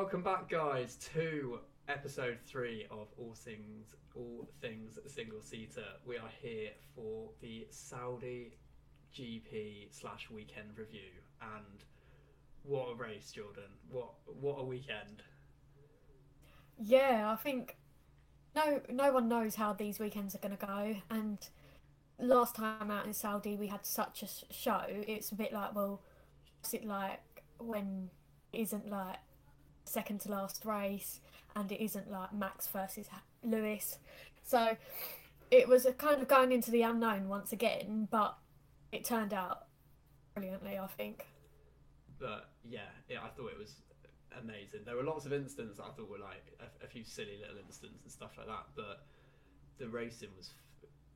welcome back, guys, to episode 3 of All Things Single Seater. We are here for the Saudi GP slash weekend review, and what a race, Jordan! What a weekend! Yeah, I think no one knows how these weekends are going to go. And last time out in Saudi, we had such a show. It's a bit like, well, what's it like when it isn't like second to last race, and it isn't like Max versus Lewis. So it was a kind of going into the unknown once again, but it turned out brilliantly, I think. But yeah, I thought it was amazing. There were lots of incidents that I thought were like a few silly little incidents and stuff like that, but the racing was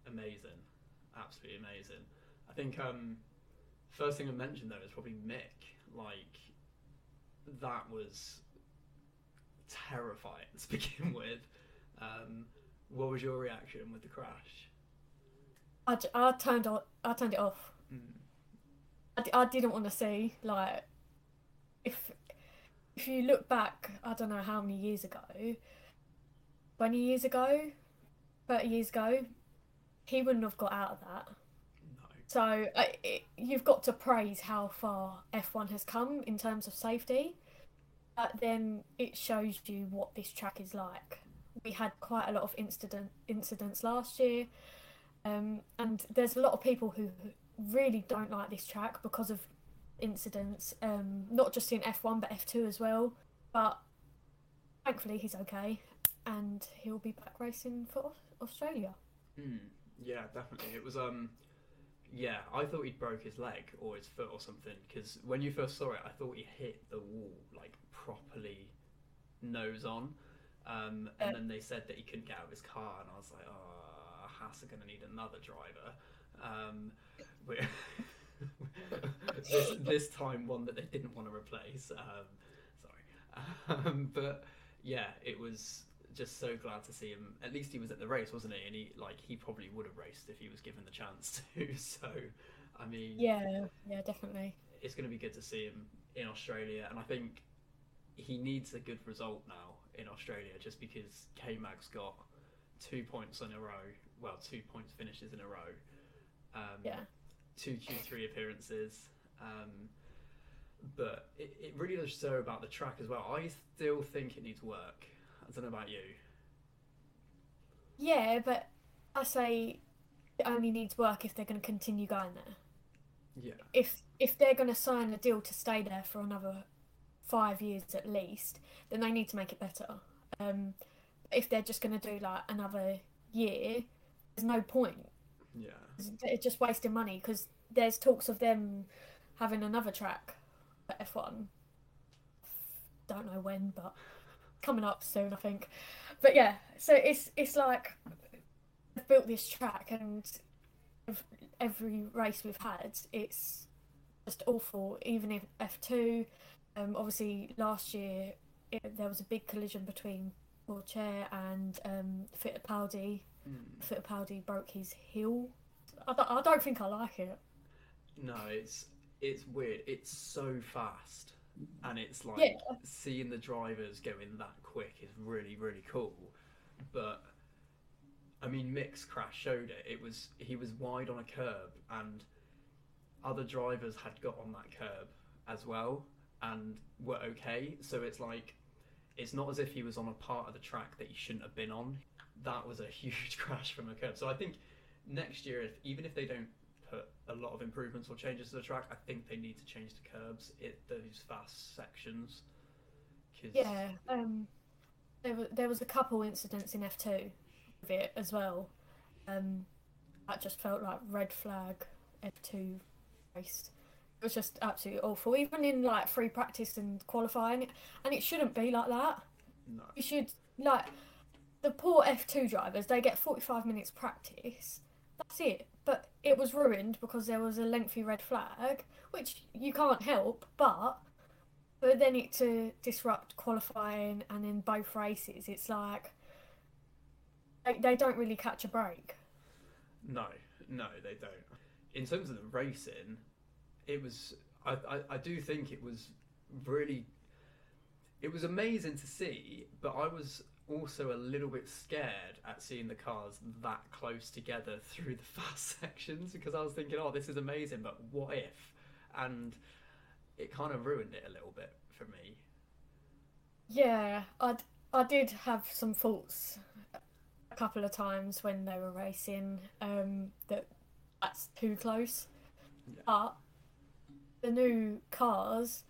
amazing, absolutely amazing. I think first thing I mentioned though is probably Mick. Like that was terrifying to begin with. Um, what was your reaction with the crash? I turned it off. Mm. I didn't want to see like if if you look back, I don't know how many years ago, 20 years ago, 30 years ago, he wouldn't have got out of that. No. So you've got to praise how far F1 has come in terms of safety. But then it shows you what this track is like. We had quite a lot of incidents last year, and there's a lot of people who really don't like this track because of incidents, not just in F1 but F2 as well. But thankfully he's okay, and he'll be back racing for Australia. Mm. Yeah, definitely. It was yeah, I thought he'd broke his leg or his foot or something because when you first saw it, I thought he hit the wall like properly nose on. And Uh, then they said that he couldn't get out of his car, and I was like, oh, Haas are going to need another driver. Um, we- this time, one that they didn't want to replace. Sorry. But yeah, it was just so glad to see him. At least he was at the race, wasn't he? And he probably would have raced if he was given the chance to. So, I mean, yeah, yeah, definitely. it's going to be good to see him in Australia, and I think he needs a good result now in Australia, just because K Mag's got 2 points in a row. Well, 2 points finishes in a row. Um, Yeah. two Q3 appearances. But it really does show about the track as well. I still think it needs work. I don't know about you. Yeah, but I say it only needs work if they're going to continue going there. Yeah. If they're going to sign a deal to stay there for another 5 years at least, then they need to make it better. Um, if they're just going to do like another year, there's no point. Yeah. They're just wasting money because there's talks of them having another track for F1. Don't know when, but coming up soon, I think. But yeah, so it's like they've built this track, and every race we've had, it's just awful. Even if F2, obviously last year there was a big collision between Chair and Fittipaldi. Mm. Fittipaldi broke his heel. I don't think I like it. No, it's weird. It's so fast, and it's like Yeah, seeing the drivers going that quick is really really cool. But I mean, Mick's crash showed it. He was wide on a curb, and other drivers had got on that curb as well and were okay. So it's like it's not as if he was on a part of the track that he shouldn't have been on. That was a huge crash from a curb. So I think next year, even if they don't put a lot of improvements or changes to the track, I think they need to change the curbs, those fast sections, because yeah. There was a couple incidents in F2 with it as well. Um, that just felt like red flag F2 race. It was just absolutely awful, even in like free practice and qualifying, and it shouldn't be like that. no, You should like the poor F2 drivers. They get 45 minutes practice. That's it. But it was ruined because there was a lengthy red flag, which you can't help. But for then it to disrupt qualifying and in both races, it's like they don't really catch a break. no, no, they don't. In terms of the racing, it was. I do think it was really. it was amazing to see, but I was also a little bit scared at seeing the cars that close together through the fast sections because I was thinking, oh, this is amazing, but what if? And it kind of ruined it a little bit for me. Yeah, I did have some thoughts a couple of times when they were racing, that that's too close. Yeah. But the new cars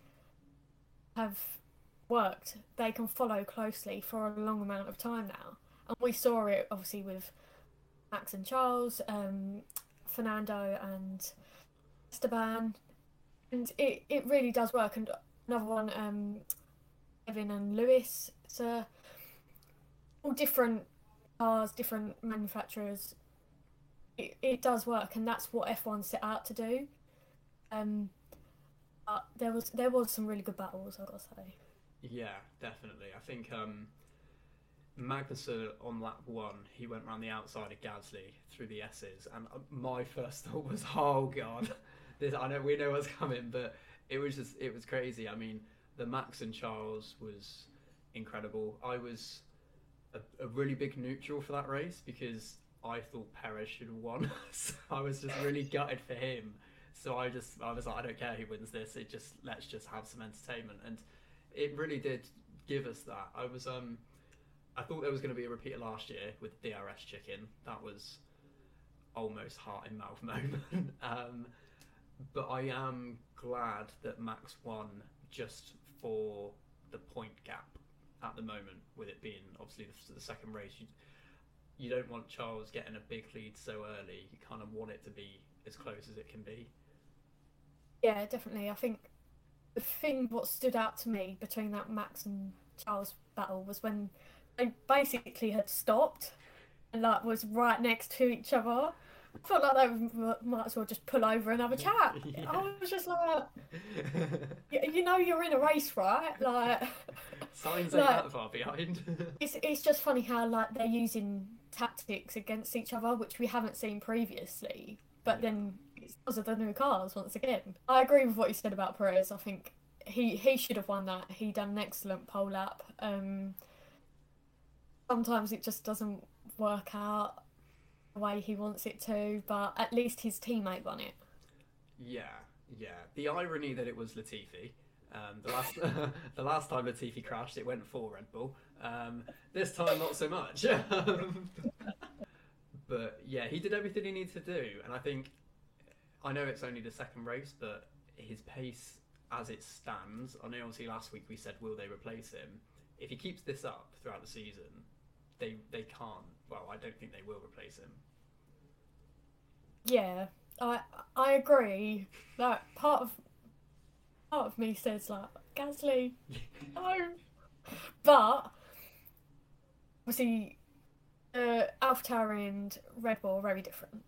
have worked. They can follow closely for a long amount of time now. And we saw it obviously with Max and Charles, Fernando and Esteban. And it really does work. And another one, Kevin and Lewis. It's all different cars, different manufacturers. It does work, and that's what F1 set out to do. Um, but there was some really good battles, I gotta say. Yeah, definitely. I think Magnussen on lap one, he went around the outside of Gasly through the S's, and my first thought was, "Oh God, this." I know we know what's coming, but it was crazy. I mean, the Max and Charles was incredible. I was a really big neutral for that race because I thought Perez should have won. So I was just really gutted for him. So I was like, I don't care who wins this. Let's just have some entertainment, and it really did give us that. I thought there was going to be a repeat of last year with DRS chicken. That was almost heart in mouth moment. But I am glad that Max won just for the point gap at the moment, with it being obviously the second race. You don't want Charles getting a big lead so early. You kind of want it to be as close as it can be. Yeah, definitely. I think the thing what stood out to me between that Max and Charles battle was when they basically had stopped and like was right next to each other. I felt like might as well just pull over and have a chat. Yeah. I was just like, you know, you're in a race, right? Like, Signs ain't like that far behind. it's just funny how like they're using tactics against each other, which we haven't seen previously. But then it's because of the new cars once again. I agree with what you said about Perez. I think he should have won that. He done an excellent pole lap. Sometimes it just doesn't work out the way he wants it to, but at least his teammate won it. Yeah, yeah. The irony that it was Latifi. The last the last time Latifi crashed, it went for Red Bull. This time, not so much. But yeah, he did everything he needed to do, and I know it's only the second race, but his pace as it stands. I know obviously last week we said will they replace him? If he keeps this up throughout the season, they can't. Well, I don't think they will replace him. Yeah, I agree. Like part of me says like Gasly, no, but obviously, AlphaTauri and Red Bull are very different.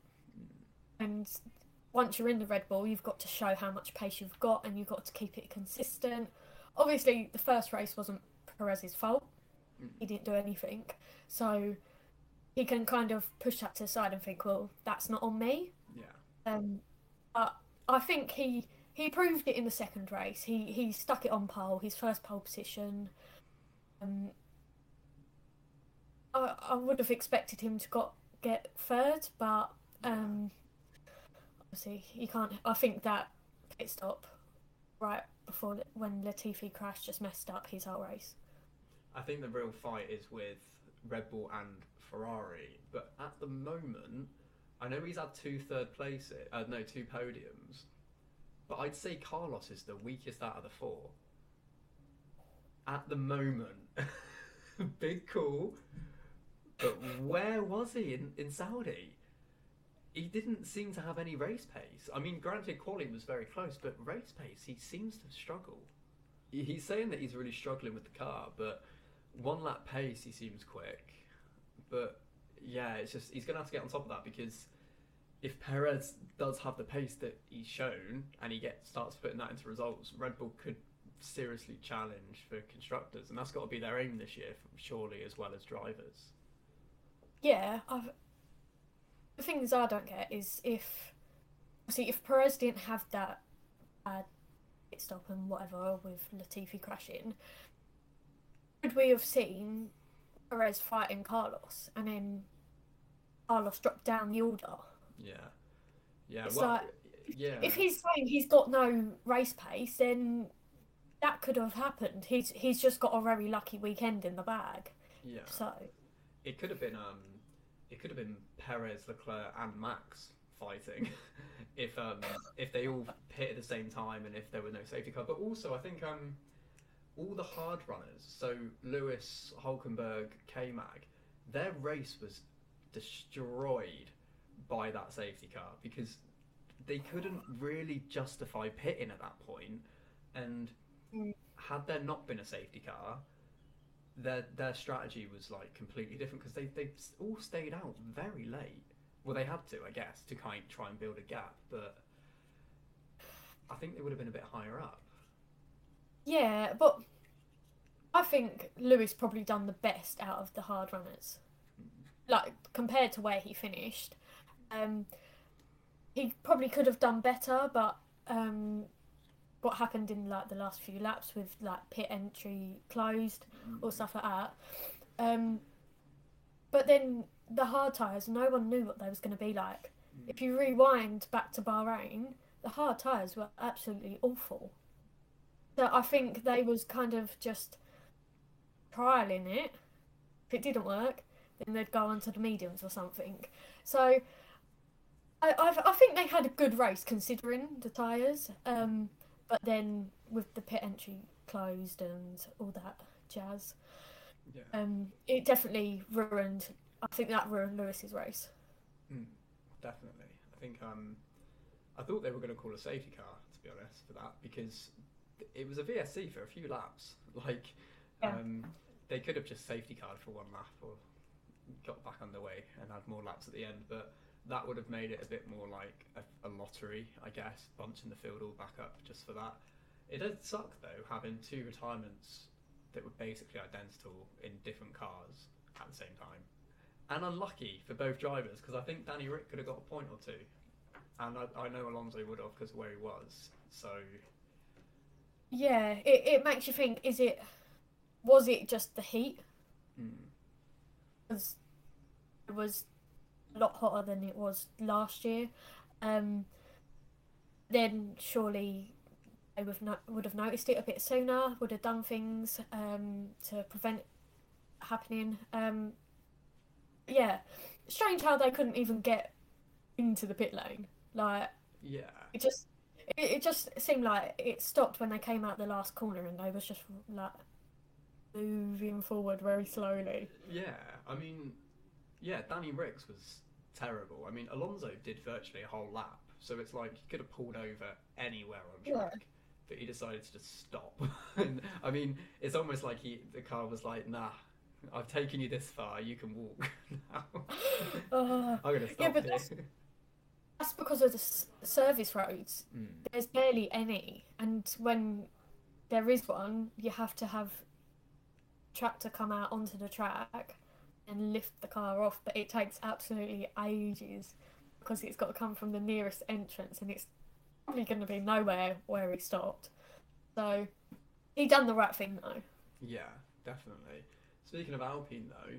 And once you're in the Red Bull, you've got to show how much pace you've got, and you've got to keep it consistent. Obviously, the first race wasn't Perez's fault. He didn't do anything, so he can kind of push that to the side and think, well, that's not on me. Yeah. But I think he proved it in the second race. He stuck it on pole, his first pole position. I would have expected him to get third, but obviously you can't. I think that pit stop right before when Latifi crashed just messed up his whole race. I think the real fight is with Red Bull and Ferrari, but at the moment, I know he's had two podiums, but I'd say Carlos is the weakest out of the four. At the moment, big call, but where was he in Saudi? He didn't seem to have any race pace. I mean, granted, quality was very close, but race pace, he seems to struggle. He's saying that he's really struggling with the car, but one lap pace, he seems quick. But yeah, it's just he's going to have to get on top of that, because if Perez does have the pace that he's shown and he starts putting that into results, Red Bull could seriously challenge for constructors, and that's got to be their aim this year, surely, as well as drivers. Yeah, the things I don't get is if Perez didn't have that bad pit stop and whatever with Latifi crashing, could we have seen Perez fighting Carlos and then Carlos dropped down the order? Yeah, yeah. It's Well, like, yeah, if he's saying he's got no race pace, then that could have happened. He's just got a very lucky weekend in the bag. yeah. So It could have been Perez, Leclerc, and Max fighting if they all hit at the same time and if there were no safety car. But also, I think all the hard runners, so Lewis, Hulkenberg, K-Mag, their race was destroyed by that safety car because they couldn't really justify pitting at that point, and had there not been a safety car, their strategy was like completely different because they all stayed out very late. Well, they had to, I guess, to kind of try and build a gap, but I think they would have been a bit higher up. yeah, but I think Lewis probably done the best out of the hard runners. Like compared to where he finished, he probably could have done better, but what happened in like the last few laps with like pit entry closed or stuff like that. But then the hard tyres, no one knew what they was going to be like. If you rewind back to Bahrain, the hard tyres were absolutely awful. So I think they was kind of just trialing it. If it didn't work, then they'd go on to the mediums or something. So I think they had a good race considering the tyres. But then with the pit entry closed and all that jazz, Yeah. it definitely ruined. I think that ruined Lewis's race. Definitely. I think I thought they were going to call a safety car, to be honest, for that because it was a VSC for a few laps. Like, Yeah. they could have just safety carred for one lap or got back underway and had more laps at the end, but that would have made it a bit more like a lottery, I guess, bunching the field all back up just for that. It does suck though, having two retirements that were basically identical in different cars at the same time. And unlucky for both drivers because I think Danny Rick could have got a point or two, and I know Alonso would have because of where he was. So Yeah, it makes you think. Was it just the heat? Because it was a lot hotter than it was last year. Then surely they would have noticed it a bit sooner. Would have done things to prevent it happening. Yeah, strange how they couldn't even get into the pit lane. Like yeah, it just seemed like it stopped when they came out the last corner and they was just like moving forward very slowly. yeah. I mean, yeah, Danny Ricks was terrible. I mean, Alonso did virtually a whole lap, so it's like he could have pulled over anywhere on track, but he decided to just stop. And I mean, it's almost like the car was like, nah. I've taken you this far. You can walk now. I'm gonna stop but here. that's because of the service roads. There's barely any, and when there is one, you have to have tractor come out onto the track and lift the car off. But it takes absolutely ages because it's got to come from the nearest entrance, and it's probably going to be nowhere where he stopped. So he done the right thing though. Yeah, definitely. Speaking of Alpine, though,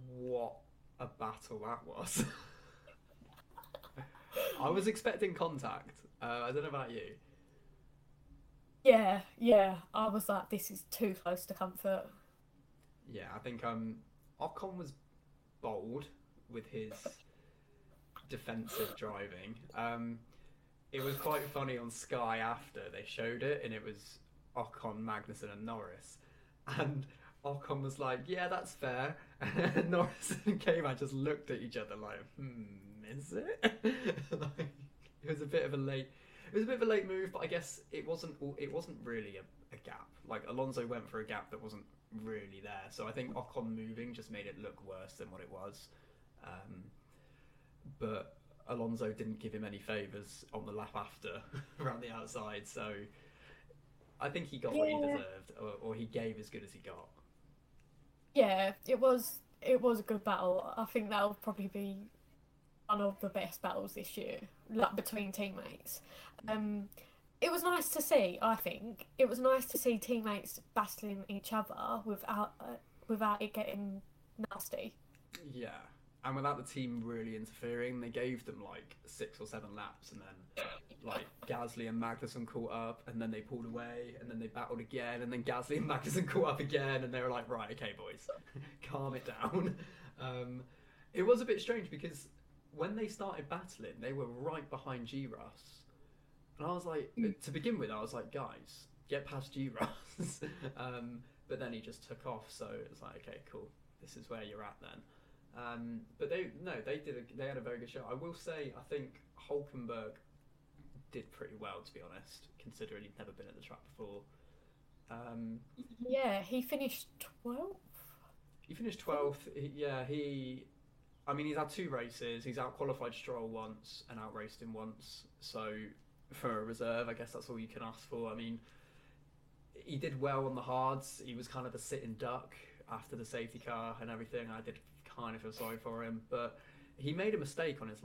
what a battle that was. I was expecting contact. I don't know about you. Yeah, I was like, this is too close to comfort. Yeah, I think Ocon was bold with his defensive driving. It was quite funny on Sky after they showed it, and it was Ocon, Magnussen, and Norris. And Ocon was like, yeah, that's fair. And Norris and K-Man just looked at each other like, is it? Like, it was a bit of a late move, but I guess it wasn't really a gap. Like, Alonso went for a gap that wasn't really there. So I think Ocon moving just made it look worse than what it was. But Alonso didn't give him any favours on the lap after around the outside, so I think he got what he deserved, or he gave as good as he got. Yeah, it was a good battle. I think that'll probably be one of the best battles this year, like between teammates. it was nice to see. I think it was nice to see teammates battling each other without it getting nasty. Yeah, and without the team really interfering, they gave them like 6 or 7 laps, and then like Gasly and Magnussen caught up, and then they pulled away, and then they battled again, and then Gasly and Magnussen caught up again, and they were like, right, okay, boys, calm it down. It was a bit strange because when they started battling, they were right behind G-Russ, and I was like, to begin with, I was like, guys, get past G-Russ. But then he just took off, so it was like, okay, cool, this is where you're at then. But they had a very good show. I will say, I think Hulkenberg did pretty well, to be honest, considering he'd never been at the track before. Yeah, he finished 12th. He finished 12th. I mean, he's had 2 races. He's out-qualified Stroll once and out-raced him once. So, for a reserve, I guess that's all you can ask for. I mean, he did well on the hards. He was kind of the sitting duck after the safety car and everything. I did kind of feel sorry for him, but he made a mistake on his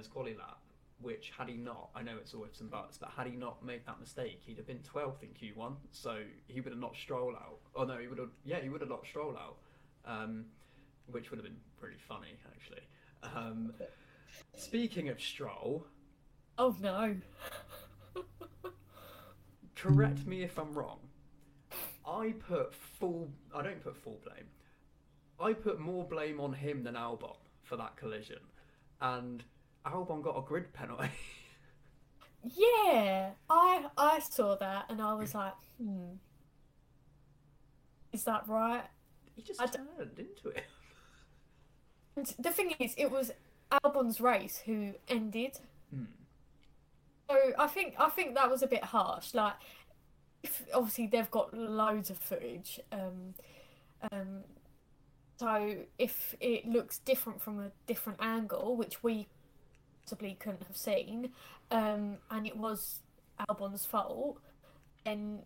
quali lap, which had he not, I know it's all ifs and buts, but had he not made that mistake, he'd have been 12th in Q1, so he would have knocked Stroll out. Oh no, he would have knocked Stroll out, which would have been pretty funny, actually. Speaking of Stroll... Oh no. Correct me if I'm wrong. I don't put full blame. I put more blame on him than Albon for that collision, and Albon got a grid penalty. Yeah, I saw that and I was like, is that right? He just turned into it. And the thing is, it was Albon's race who ended. So I think that was a bit harsh. Like, obviously they've got loads of footage. So if it looks different from a different angle, which we possibly couldn't have seen, and it was Albon's fault, then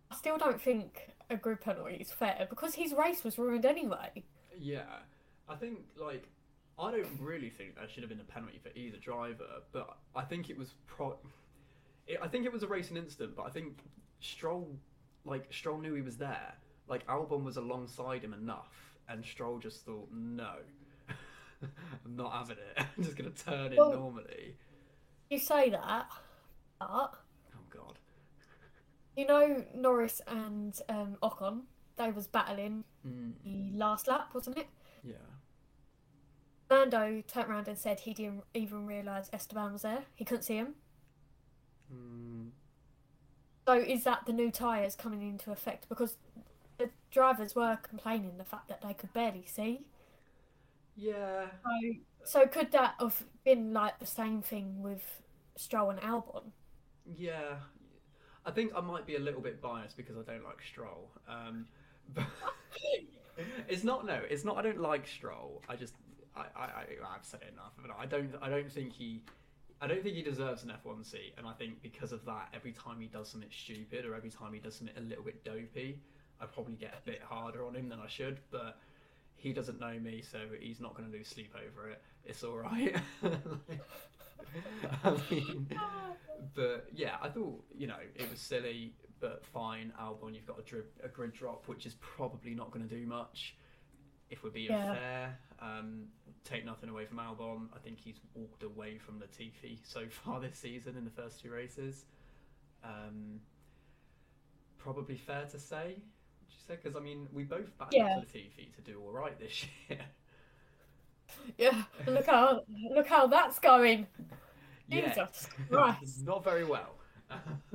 I still don't think a grid penalty is fair because his race was ruined anyway. Yeah, I think I don't really think there should have been a penalty for either driver, but I think it was I think it was a racing incident, but I think Stroll knew he was there. Like, Albon was alongside him enough, and Stroll just thought, no, I'm not having it. I'm just going to turn in normally. You say that, but... Oh, God. You know Norris and Ocon, they was battling the last lap, wasn't it? Yeah. Lando turned around and said he didn't even realise Esteban was there. He couldn't see him. So is that the new tyres coming into effect? Because the drivers were complaining the fact that they could barely see. Yeah. So could that have been like the same thing with Stroll and Albon? Yeah. I think I might be a little bit biased because I don't like Stroll. But it's not. I don't like Stroll. I've said it enough. But I don't think he deserves an F1 seat, and I think because of that, every time he does something stupid or every time he does something a little bit dopey, I probably get a bit harder on him than I should. But he doesn't know me, so he's not going to lose sleep over it. It's all right. I mean, but yeah, I thought it was silly, but fine. Albon, you've got a grid drop, which is probably not going to do much. If we're being fair, take nothing away from Albon. I think he's walked away from Latifi so far this season in the first 2 races. Probably fair to say, would you say? Because I mean, we both backed Latifi to do all right this year. Yeah, look how that's going. Jesus Christ. Not very well.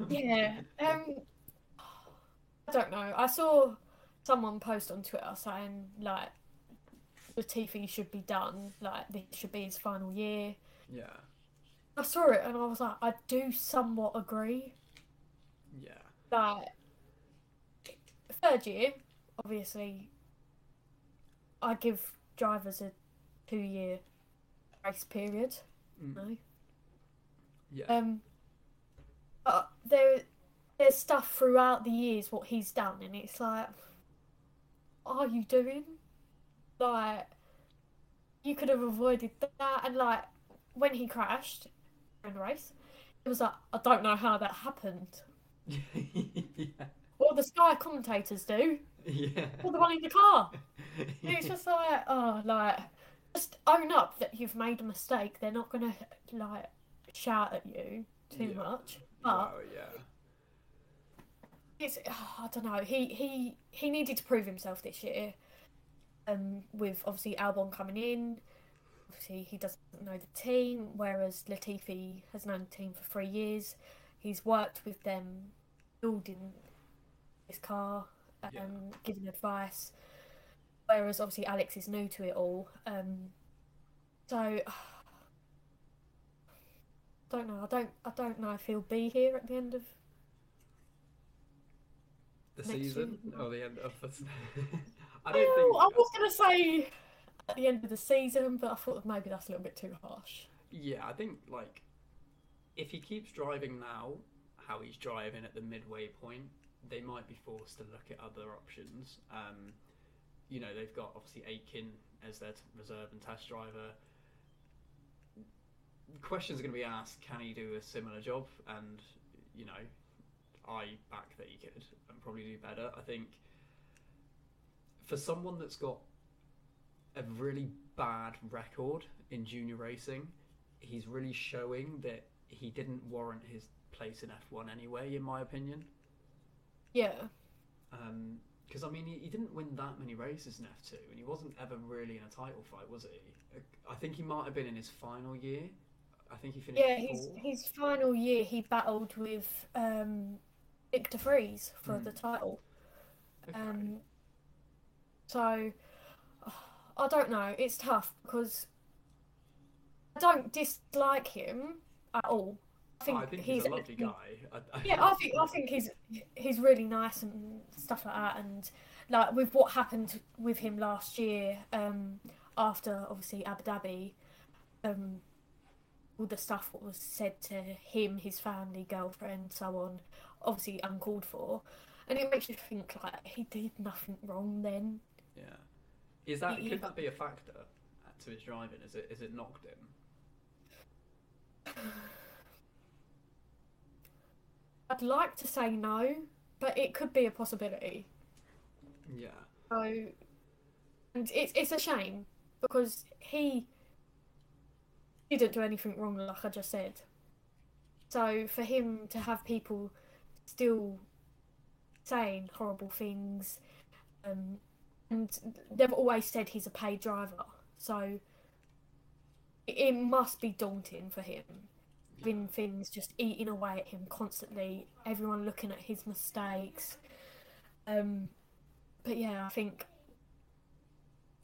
Yeah. I don't know. I saw someone post on Twitter saying like Latifi should be done, like this should be his final year. Yeah. I saw it and I was like, I do somewhat agree. Yeah. Like, 3rd year, obviously, I give drivers a 2-year grace period. No. Yeah. But there's stuff throughout the years what he's done, and it's like, what are you doing? Like, you could have avoided that. And like, when he crashed in the race, It was like, I don't know how that happened. Yeah. What the Sky commentators do, Yeah. or the one in the car. It's just like, oh, like, just own up that you've made a mistake. They're not gonna like shout at you too Yeah. much, but Well, yeah. it's I don't know. He needed to prove himself this year. With obviously Albon coming in, obviously he doesn't know the team, whereas Latifi has known the team for 3 years. He's worked with them, building his car, Yeah. giving advice. Whereas obviously Alex is new to it all. So don't know. I don't know if he'll be here at the end of The next season year. or the end of the. I don't Well, think. I was gonna say at the end of the season, but I thought maybe that's a little bit too harsh. Yeah, I think like if he keeps driving now, how he's driving at the midway point, they might be forced to look at other options. They've got obviously Aiken as their reserve and test driver. Questions are going to be asked: can he do a similar job? And you know, I back that he could and probably do better. I think for someone that's got a really bad record in junior racing, he's really showing that he didn't warrant his place in F1 anyway, in my opinion. Yeah. Because I mean, he didn't win that many races in F2, and he wasn't ever really in a title fight, was he? I think he might have been in his final year. I think he finished Yeah, fourth. his final year he battled with Victor Fries for the title. Okay. So I don't know. It's tough because I don't dislike him at all. I think he's a lovely guy. Yeah, I think he's really nice and stuff like that. And like with what happened with him last year, after obviously Abu Dhabi, all the stuff that was said to him, his family, girlfriend, so on, obviously uncalled for, and it makes you think like he did nothing wrong then. Yeah. Could that be a factor to his driving? Is it knocked him? I'd like to say no, but it could be a possibility. Yeah. So, and it's a shame because he didn't do anything wrong, like I just said. So for him to have people still saying horrible things, and they've always said he's a paid driver, so it must be daunting for him. Having things just eating away at him constantly, everyone looking at his mistakes. But yeah, I think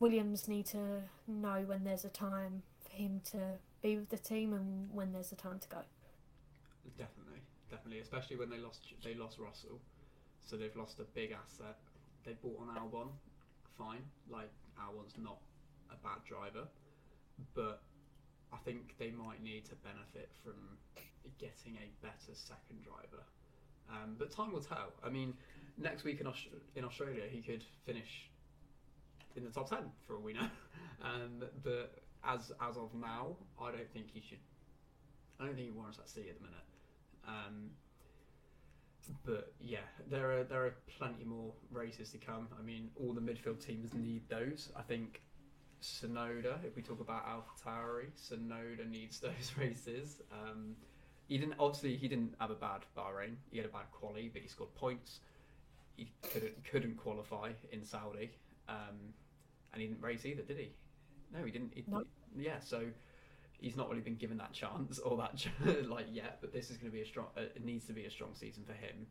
Williams need to know when there's a time for him to be with the team and when there's a time to go. Definitely, especially when they lost Russell, so they've lost a big asset. They bought on Albon, fine. Like Albon's not a bad driver, but I think they might need to benefit from getting a better second driver. But time will tell. I mean, next week in Australia, he could finish in the top 10 for all we know. But as of now, I don't think he should. I don't think he warrants that seat at the minute. But yeah, there are plenty more races to come. I mean, all the midfield teams need those. I think Tsunoda, if we talk about AlphaTauri, Tsunoda needs those races. He didn't have a bad Bahrain. He had a bad quali, but he scored points. He couldn't qualify in Saudi, and he didn't race either, did he? No, he didn't. No. Yeah, so he's not really been given that chance or that like yet. But this is going to be a strong. It needs to be a strong season for him,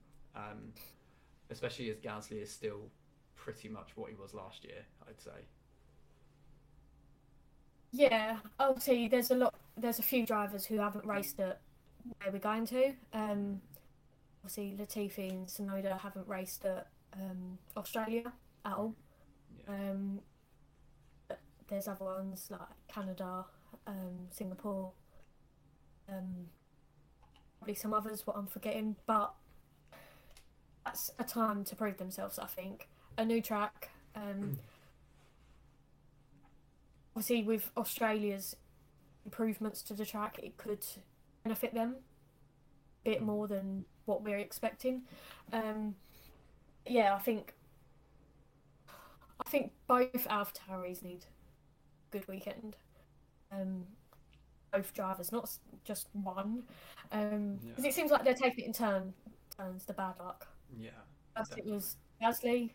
especially as Gasly is still pretty much what he was last year, I'd say. Yeah, obviously there's a few drivers who haven't raced at where we're going to. Obviously Latifi and Tsunoda haven't raced at Australia at all. Yeah. But there's other ones like Canada, Singapore, probably some others what I'm forgetting, but that's a time to prove themselves, I think. A new track. Obviously, with Australia's improvements to the track, it could benefit them. bit more than what we're expecting. Yeah, I think both AlphaTauris need a good weekend. Both drivers, not just one. Because it seems like they're taking it in turns, the bad luck. Yeah. First it was Gasly.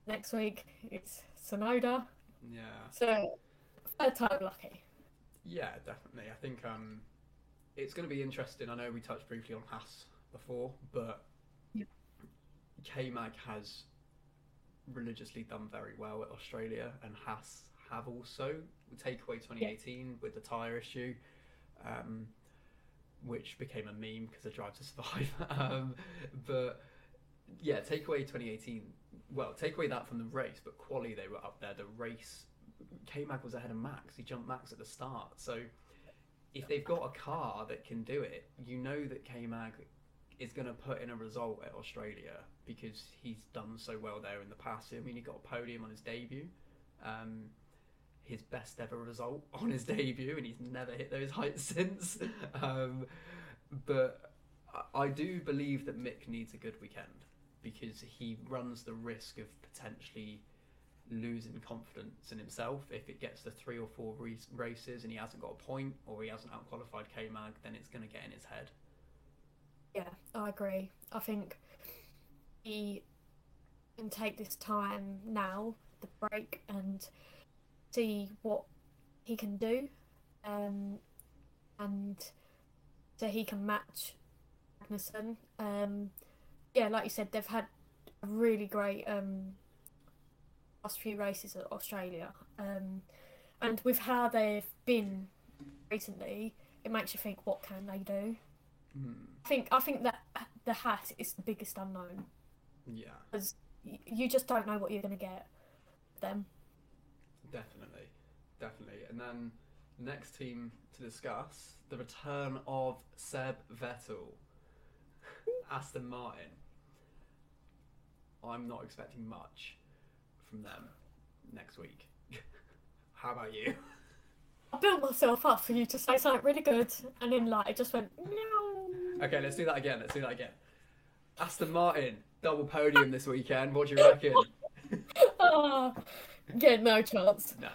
Next week it's Tsunoda. Yeah. So third time lucky. Yeah, definitely. I think it's going to be interesting. I know we touched briefly on Haas before, but K-Mag has religiously done very well at Australia, and Haas have also. Takeaway 2018 with the tyre issue, which became a meme because of Drive to Survive. But yeah, takeaway 2018. Well, take away that from the race, but quali they were up there. The race, K-Mag was ahead of Max. He jumped Max at the start. So if they've got a car that can do it, you know that K-Mag is going to put in a result at Australia because he's done so well there in the past. I mean, he got a podium on his debut. His best ever result on his debut, and he's never hit those heights since. But I do believe that Mick needs a good weekend because he runs the risk of potentially losing confidence in himself. If it gets to 3 or 4 races and he hasn't got a point or he hasn't out-qualified K-Mag, then it's going to get in his head. Yeah, I agree. I think he can take this time now, the break, and see what he can do, and so he can match Magnussen. Yeah, like you said, they've had a really great last few races at Australia, and with how they've been recently, it makes you think, what can they do? I think that the Haas is the biggest unknown. Yeah, because you just don't know what you're going to get with them. Definitely. And then next team to discuss, the return of Seb Vettel, Aston Martin. I'm not expecting much from them next week. How about you? I built myself up for you to say something really good, and then it just went no. Okay, let's do that again. Aston Martin, double podium this weekend. What do you reckon? Yeah, no chance. No.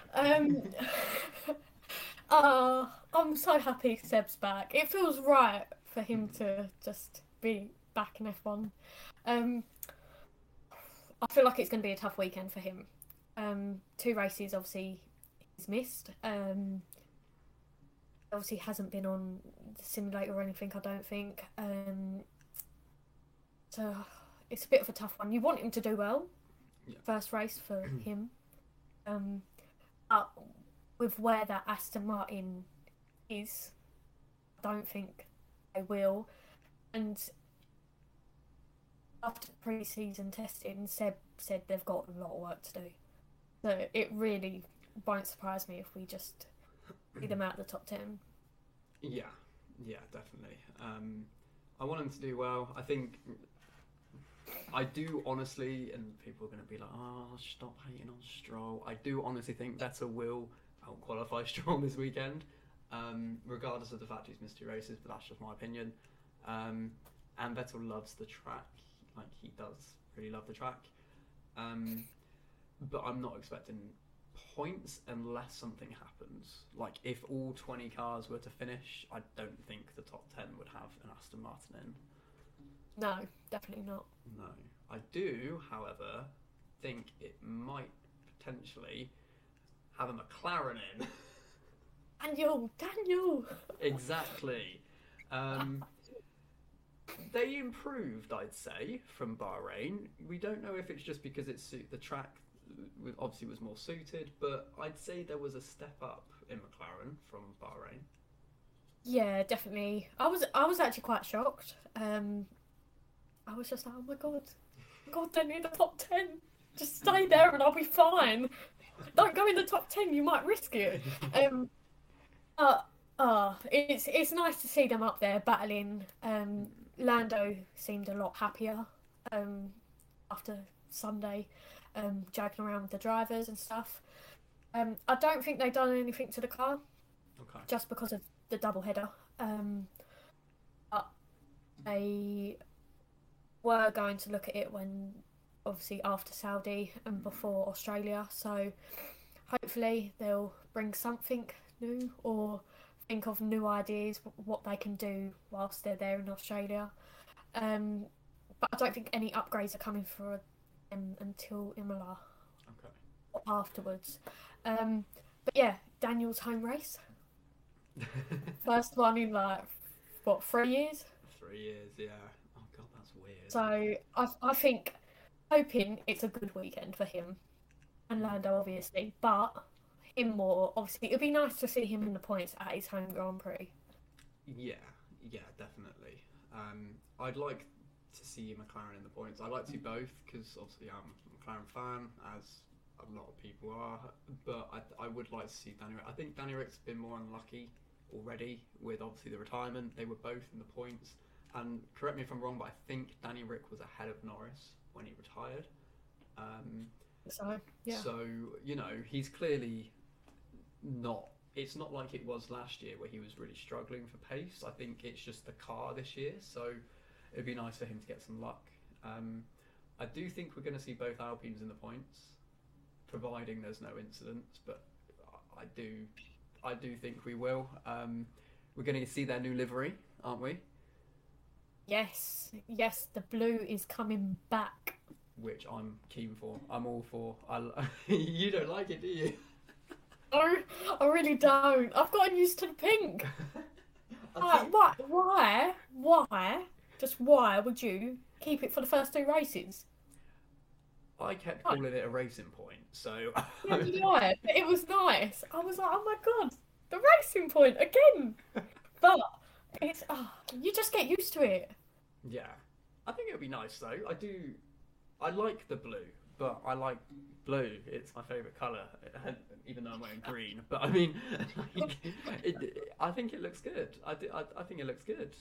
I'm so happy Seb's back. It feels right for him to just be back in F1. I feel like it's going to be a tough weekend for him. 2 races, obviously, he's missed. Obviously, hasn't been on the simulator or anything, I don't think. So it's a bit of a tough one. You want him to do well. Yeah. First race for him. But with where that Aston Martin is, I don't think they will. And after pre-season testing, Seb said they've got a lot of work to do. So it really won't surprise me if we just see them out of the top 10. Yeah, definitely. I want him to do well. I do honestly, and people are going to be like, stop hating on Stroll. I do honestly think Vettel will out-qualify Stroll this weekend, regardless of the fact he's missed 2 races, but that's just my opinion. And Vettel loves the track. He does really love the track. But I'm not expecting points unless something happens. If all 20 cars were to finish, I don't think the top 10 would have an Aston Martin in. No, definitely not. No. I do, however, think it might potentially have a McLaren in. Daniel! Exactly. They improved, I'd say, from Bahrain. We don't know if it's just because the track obviously was more suited, but I'd say there was a step up in McLaren from Bahrain. Yeah, definitely. I was actually quite shocked. I was just like, oh my god, they're near the top 10. Just stay there and I'll be fine. Don't go in the top 10, you might risk it. It's nice to see them up there battling. Lando seemed a lot happier after Sunday, joking around with the drivers and stuff. I don't think they've done anything to the car, Okay. just because of the double header. they were going to look at it when, obviously, after Saudi and before Australia. So hopefully they'll bring something new or think of new ideas what they can do whilst they're there in Australia. But I don't think any upgrades are coming for them until Imola Okay. or afterwards. But yeah, Daniel's home race, first one in like what, 3 years. 3 years, yeah. Oh god, that's weird. So I think, hoping it's a good weekend for him and Lando obviously, but him more obviously. It'd be nice to see him in the points at his home Grand Prix. Yeah, yeah, definitely. I'd like to see McLaren in the points. I like to see both because obviously I'm a McLaren fan, as a lot of people are. But I would like to see Danny Rick. I think Danny Rick's been more unlucky already with obviously the retirement. They were both in the points. And correct me if I'm wrong, but I think Danny Rick was ahead of Norris when he retired. So yeah, So, you know, he's clearly not. It's not like it was last year where he was really struggling for pace. I think it's just the car this year. So it'd be nice for him to get some luck. I do think we're going to see both Alpines in the points, providing there's no incidents. But I do think we will. We're going to see their new livery, aren't we? yes, yes, the blue is coming back. Which I'm keen for. I'm all for. You don't like it, do you? Oh, I really don't. I've gotten used to the pink. I think, Why? Just why would you keep it for the first two races? I kept calling it a racing point, so Yeah, but it was nice. I was like, oh my god, the racing point again. But it's you just get used to it. yeah. I think it would be nice though. I like the blue, but I like blue. It's my favourite colour, even though I'm wearing green. But I mean, like, I think it looks good. I think it looks good.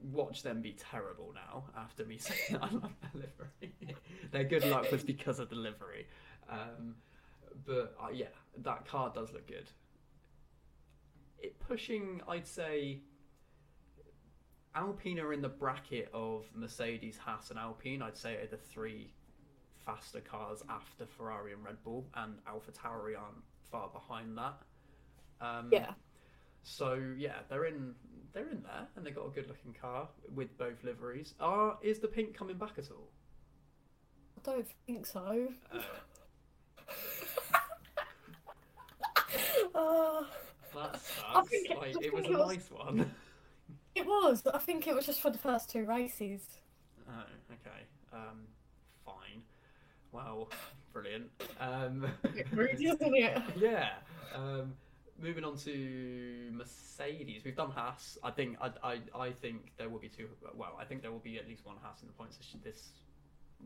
Watch them be terrible now after me saying I love the livery. Their good luck was because of the livery. But yeah, that car does look good. It pushing, I'd say, Alpine are in the bracket of Mercedes, Haas, and Alpine. I'd say are the three faster cars after Ferrari and Red Bull, and AlphaTauri aren't far behind that. Yeah. So yeah, they're in there, and they got a good-looking car with both liveries. Is the pink coming back at all? I don't think so. That I sucks. think Like, I it was think a it was. nice one. It was. I think it was just for the first two races. Oh, okay. Fine. Well, brilliant. Rude, isn't it? Yeah. Moving on to Mercedes, we've done Haas. I think I think there will be two. Well, I think there will be at least one Haas in the points this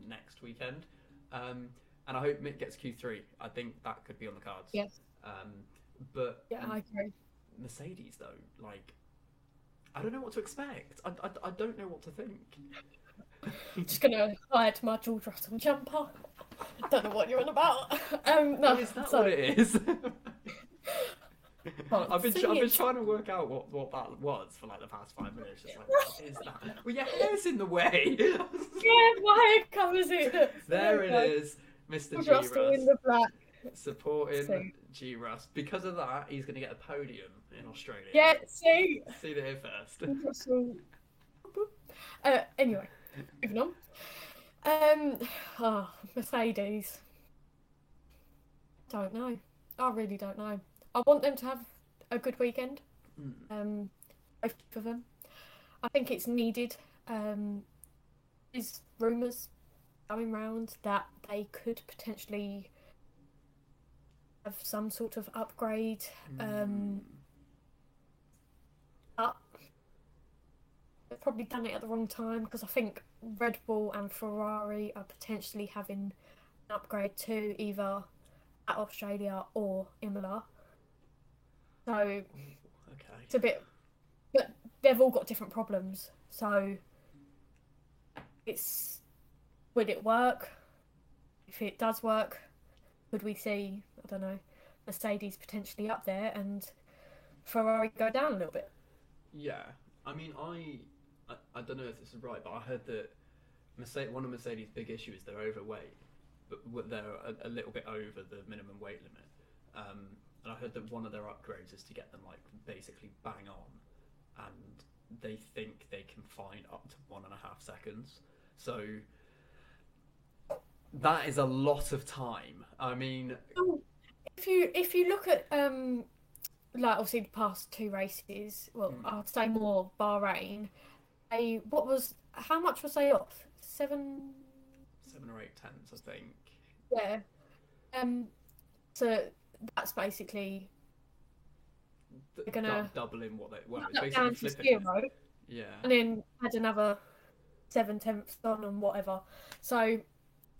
next weekend. And I hope Mick gets Q3. I think that could be on the cards. Yes. But Yeah, I agree. Mercedes though, like, I don't know what to expect. I don't know what to think. Just gonna hide my George Russell jumper. Don't know what you're on about. No, Is that so what it is? can't I've been see trying to work out what that was for like the past 5 minutes. Just like, what is that? Well, your hair's in the way. Yeah, my hair covers it. There it is, Mr. George G. Russell in the black. Supporting So- G. Russ. Because of that, he's going to get a podium in Australia. Yeah, see, Seen it here first. George Russell. Anyway, moving on. Mercedes. Don't know. I really don't know. I want them to have a good weekend. Both of them. I think it's needed. There's rumours going round that they could potentially have some sort of upgrade. But they've probably done it at the wrong time because I think Red Bull and Ferrari are potentially having an upgrade too, either at Australia or Imola. So Okay. it's a bit, but they've all got different problems. So it's, would it work? If it does work, could we see, I don't know, Mercedes potentially up there and Ferrari go down a little bit? Yeah. I mean, I don't know if this is right, but I heard that one of Mercedes' big issue is they're overweight, but they're a little bit over the minimum weight limit. And I heard that one of their upgrades is to get them like basically bang on, and they think they can find up to 1.5 seconds. So that is a lot of time. I mean, if you look at like obviously the past two races, well, I'd say more Bahrain. How much was they off? 7 or 8 tenths, I think. Yeah. So that's basically they're gonna doubling what they it's basically down to flipping zero, it. Yeah. and then add another 7 tenths on and whatever. So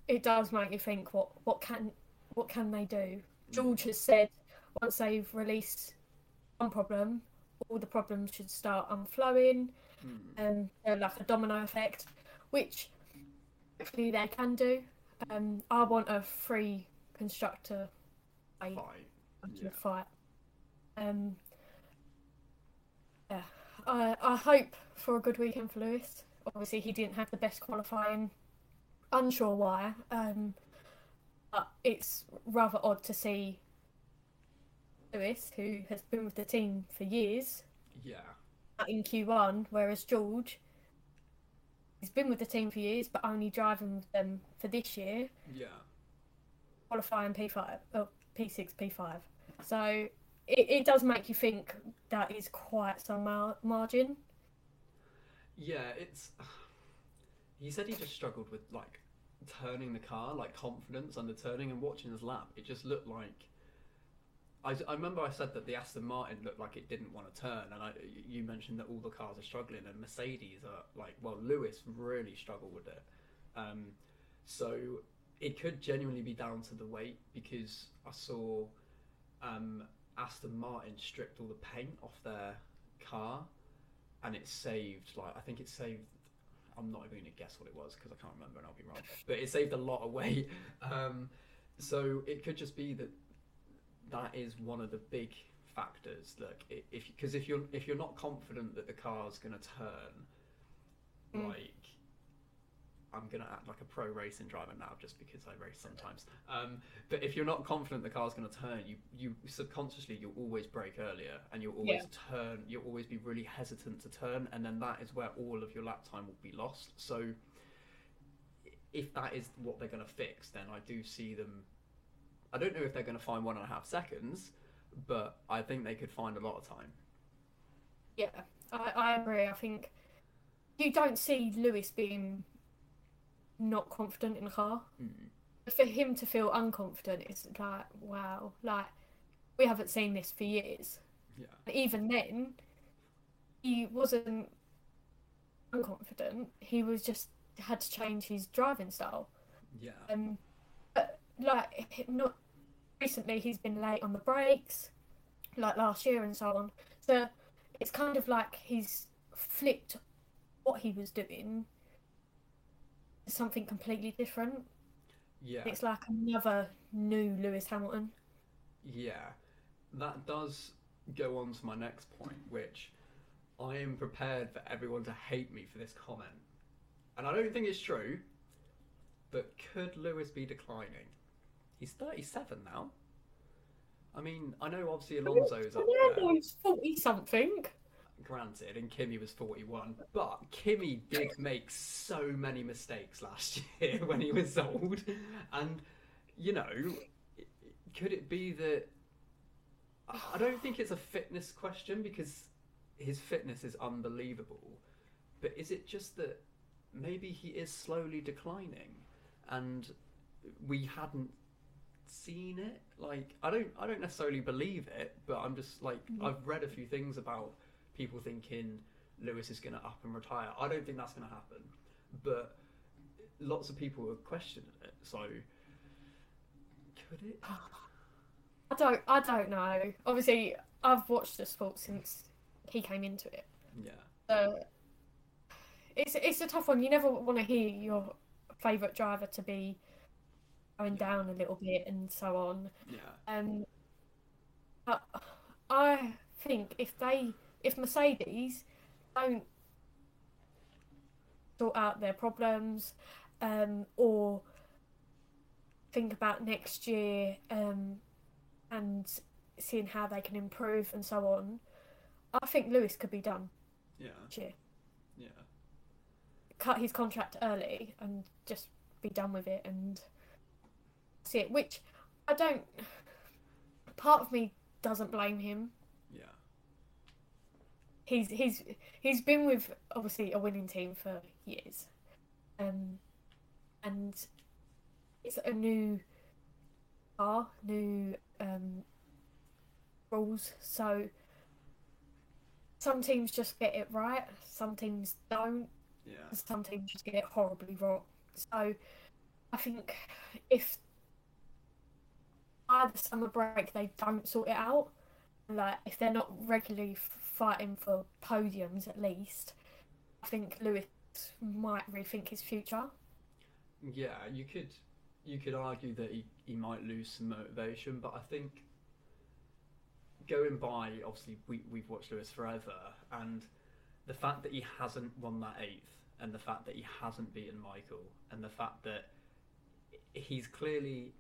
it does make you think what can they do? George has said once they've released one problem, all the problems should start unflowing, and like a domino effect, which hopefully they can do. I want a free constructor fight. Yeah, I hope for a good weekend for Lewis. Obviously, he didn't have the best qualifying. Unsure why. But it's rather odd to see Lewis, who has been with the team for years, in Q1, whereas George, he's been with the team for years, but only driving with them for this year. Yeah. Qualifying P5, P6, P5. So it does make you think that is quite some margin. Yeah, he said he just struggled with like turning the car, like confidence under turning, and watching his lap. It just looked like. I remember I said that the Aston Martin looked like it didn't want to turn, and you mentioned that all the cars are struggling, and Mercedes are like, well, Lewis really struggled with it. So it could genuinely be down to the weight, because I saw Aston Martin stripped all the paint off their car, and it saved, like, I think it saved, I'm not even going to guess what it was because I can't remember and I'll be wrong, but it saved a lot of weight. So it could just be that is one of the big factors. Look, if you're not confident that the car's going to turn, like, I'm going to act like a pro racing driver now just because I race sometimes. But if you're not confident the car's going to turn, you subconsciously, you'll always brake earlier, and you'll always turn, you'll always be really hesitant to turn, and then that is where all of your lap time will be lost. So if that is what they're going to fix, then I do see them. I don't know if they're going to find 1.5 seconds, but I think they could find a lot of time. Yeah, I agree. I think you don't see Lewis being not confident in the car. For him to feel unconfident, it's like, wow, like, we haven't seen this for years. Yeah. And even then, he wasn't unconfident. He was just had to change his driving style. Yeah. But like, not recently, he's been late on the brakes, like last year and so on. So it's kind of like he's flipped what he was doing to something completely different. Yeah. It's like another new Lewis Hamilton. Yeah. That does go on to my next point, which I am prepared for everyone to hate me for this comment. And I don't think it's true, but could Lewis be declining? He's 37 now. I mean, I know obviously Alonso's up there. He's 40-something. Granted, and Kimi was 41, but Kimi did make so many mistakes last year when he was old. And, you know, could it be that... I don't think it's a fitness question, because his fitness is unbelievable. But is it just that maybe he is slowly declining and we hadn't seen it? Like, I don't necessarily believe it, but I'm just like, I've read a few things about people thinking Lewis is going to up and retire. I don't think that's going to happen, but lots of people are questioning it. So could it? I don't know. Obviously, I've watched the sport since he came into it. Yeah. It's a tough one. You never want to hear your favourite driver to be going down a little bit and so on. Yeah. But I think if Mercedes don't sort out their problems, or think about next year, and seeing how they can improve and so on. I think Lewis could be done Yeah. this year. Yeah. Cut his contract early and just be done with it and see it. Which I don't. Part of me doesn't blame him. Yeah. He's been with obviously a winning team for years, and it's a new car, new rules. So some teams just get it right, some teams don't, Yeah. and some teams just get it horribly wrong. So I think if by the summer break they don't sort it out, like if they're not regularly fighting for podiums at least, I think Lewis might rethink his future. Yeah, you could argue that he might lose some motivation, but I think going by, obviously we've watched Lewis forever, and the fact that he hasn't won that eighth, and the fact that he hasn't beaten Michael, and the fact that he's clearly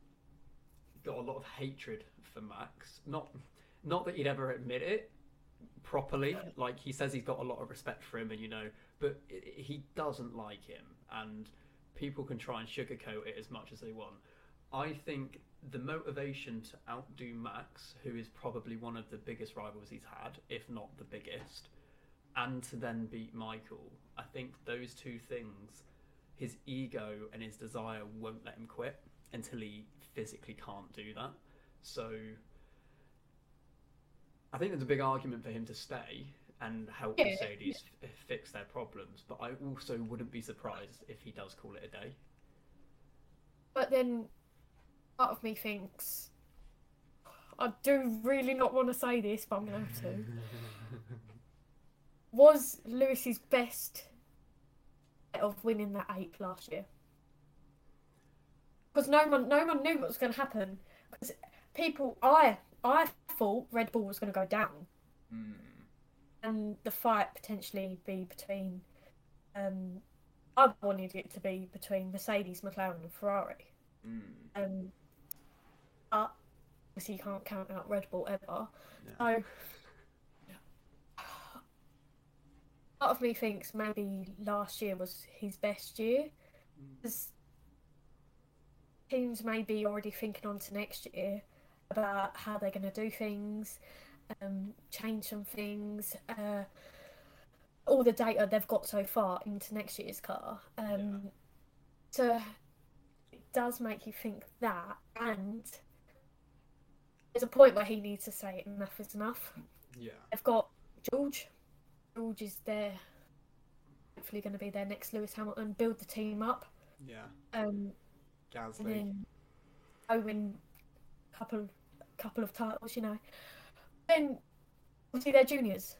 got a lot of hatred for Max. Not that he'd ever admit it properly. Like he says he's got a lot of respect for him, and but he doesn't like him, and people can try and sugarcoat it as much as they want. I think the motivation to outdo Max, who is probably one of the biggest rivals he's had, if not the biggest, and to then beat Michael, I think those two things, his ego and his desire, won't let him quit until he physically can't do that. So I think there's a big argument for him to stay and help Mercedes fix their problems, but I also wouldn't be surprised if he does call it a day. But then part of me thinks, I do really not want to say this, but I'm going to have to. Was Lewis's best of winning that eighth last year? Because no one knew what was going to happen. Because I thought Red Bull was going to go down, and the fight potentially be between. I wanted it to be between Mercedes, McLaren, and Ferrari. But obviously you can't count out Red Bull ever. Yeah. So part of me thinks maybe last year was his best year. Because teams may be already thinking on to next year about how they're going to do things, change some things, all the data they've got so far into next year's car. So it does make you think that, and there's a point where he needs to say enough is enough. Yeah. They've got George. George is there, hopefully going to be their next Lewis Hamilton, build the team up. Yeah. Gasly. And then win couple of titles, Then obviously they're juniors.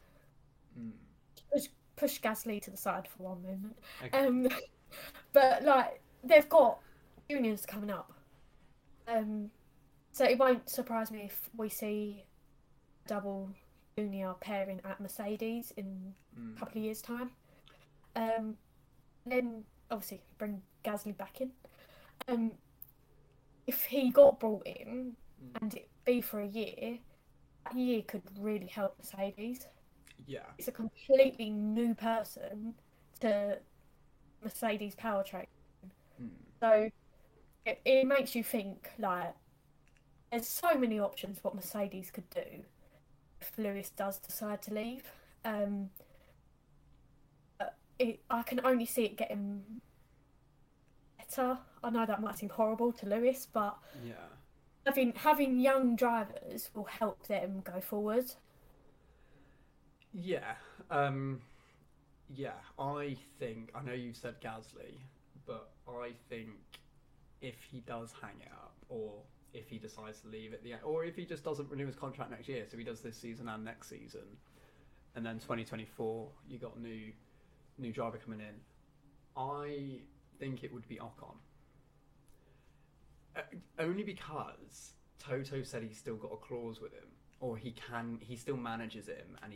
Push Gasly to the side for one moment. Okay. But like they've got juniors coming up. So it won't surprise me if we see a double junior pairing at Mercedes in a couple of years' time. Then obviously bring Gasly back in. If he got brought in and it be for a year, that year could really help Mercedes. Yeah. It's a completely new person to Mercedes powertrain. So it makes you think, like, there's so many options what Mercedes could do if Lewis does decide to leave. I can only see it getting better. I know that might seem horrible to Lewis, but having young drivers will help them go forward. Yeah. I know you said Gasly, but I think if he does hang it up, or if he decides to leave at the end, or if he just doesn't renew his contract next year, so he does this season and next season, and then 2024 you got new driver coming in, I think it would be Ocon. Only because Toto said he's still got a clause with him, or he still manages him, and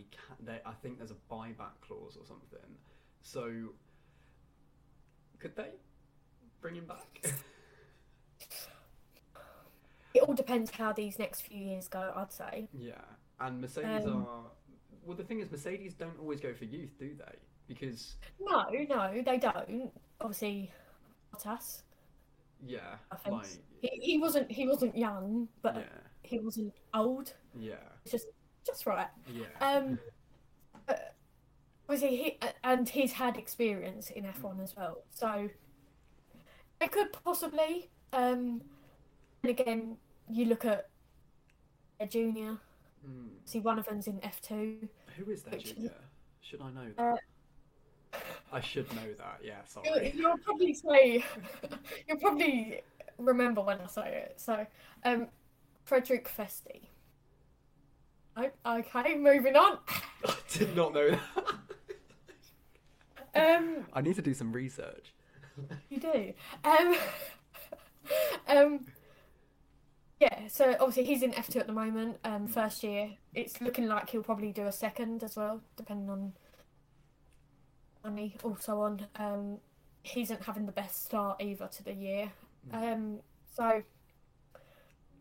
I think there's a buyback clause or something. So Could they bring him back? It all depends how these next few years go, I'd say. Yeah, and Mercedes are. Well, the thing is, Mercedes don't always go for youth, do they? Because No, they don't. Obviously, Bottas. yeah, Offense. like He wasn't young, but yeah, he wasn't old. yeah, Just right. yeah. But obviously and he's had experience in F1 as well, so it could possibly. And again, you look at a junior. See, one of them's in F2. Who is that which- junior? Should I know that? I should know that. Yeah, sorry. You'll probably say, you'll probably remember when I say it. So, Frederick Festi. Oh, okay, moving on. I did not know that. I need to do some research. You do. Yeah, so obviously he's in F2 at the moment, first year. It's looking like he'll probably do a second as well, depending on money, also on. He isn't having the best start either to the year. So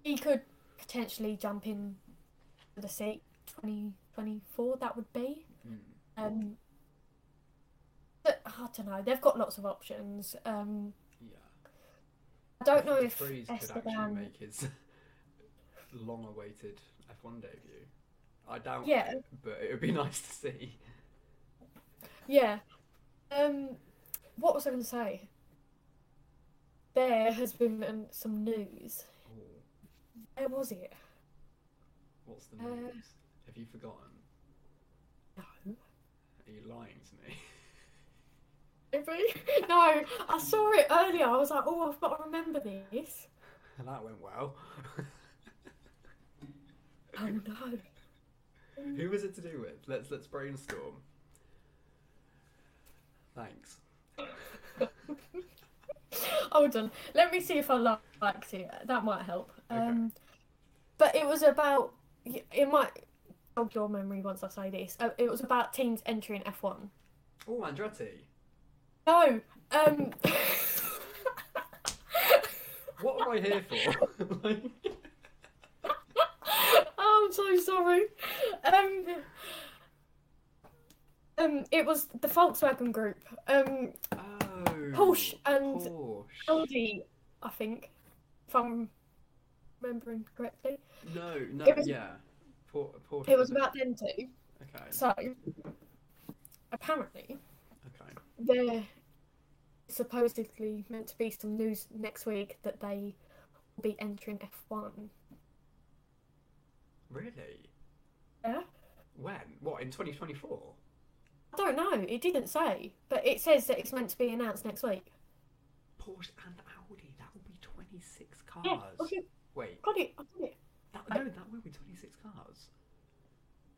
he could potentially jump in to the seat 2024, that would be. But I don't know, they've got lots of options. Yeah. I don't know if Freeze could actually Esteban... make his long-awaited F1 debut. I doubt Yeah. it, but it would be nice to see. Yeah. What was I going to say? There has been some news. Oh, Where was it? what's the news? Have you forgotten? No. Are you lying to me? Maybe? No, I saw it earlier. I was like, oh, I've got to remember this. That went well. Oh no. Who was it to do with? Let's brainstorm. Thanks. Hold on. Let me see if I liked it. That might help. Okay. But it was about... It might jog your memory once I say this. It was about teams entering F1. Oh, Andretti. No. What am I here for? Like... Oh, I'm so sorry. It was the Volkswagen Group. Oh. Porsche and Porsche. Audi, I think, if I'm remembering correctly. No, It was- yeah. Porsche. It was about them two. Okay. So, apparently, Okay. there supposedly meant to be some news next week that they will be entering F1. Really? Yeah? When? What, in 2024? I don't know. It didn't say, but it says that it's meant to be announced next week. Porsche and Audi, that will be 26 cars. Yeah, okay. Wait, Got it. I got it. no, that will be 26 cars.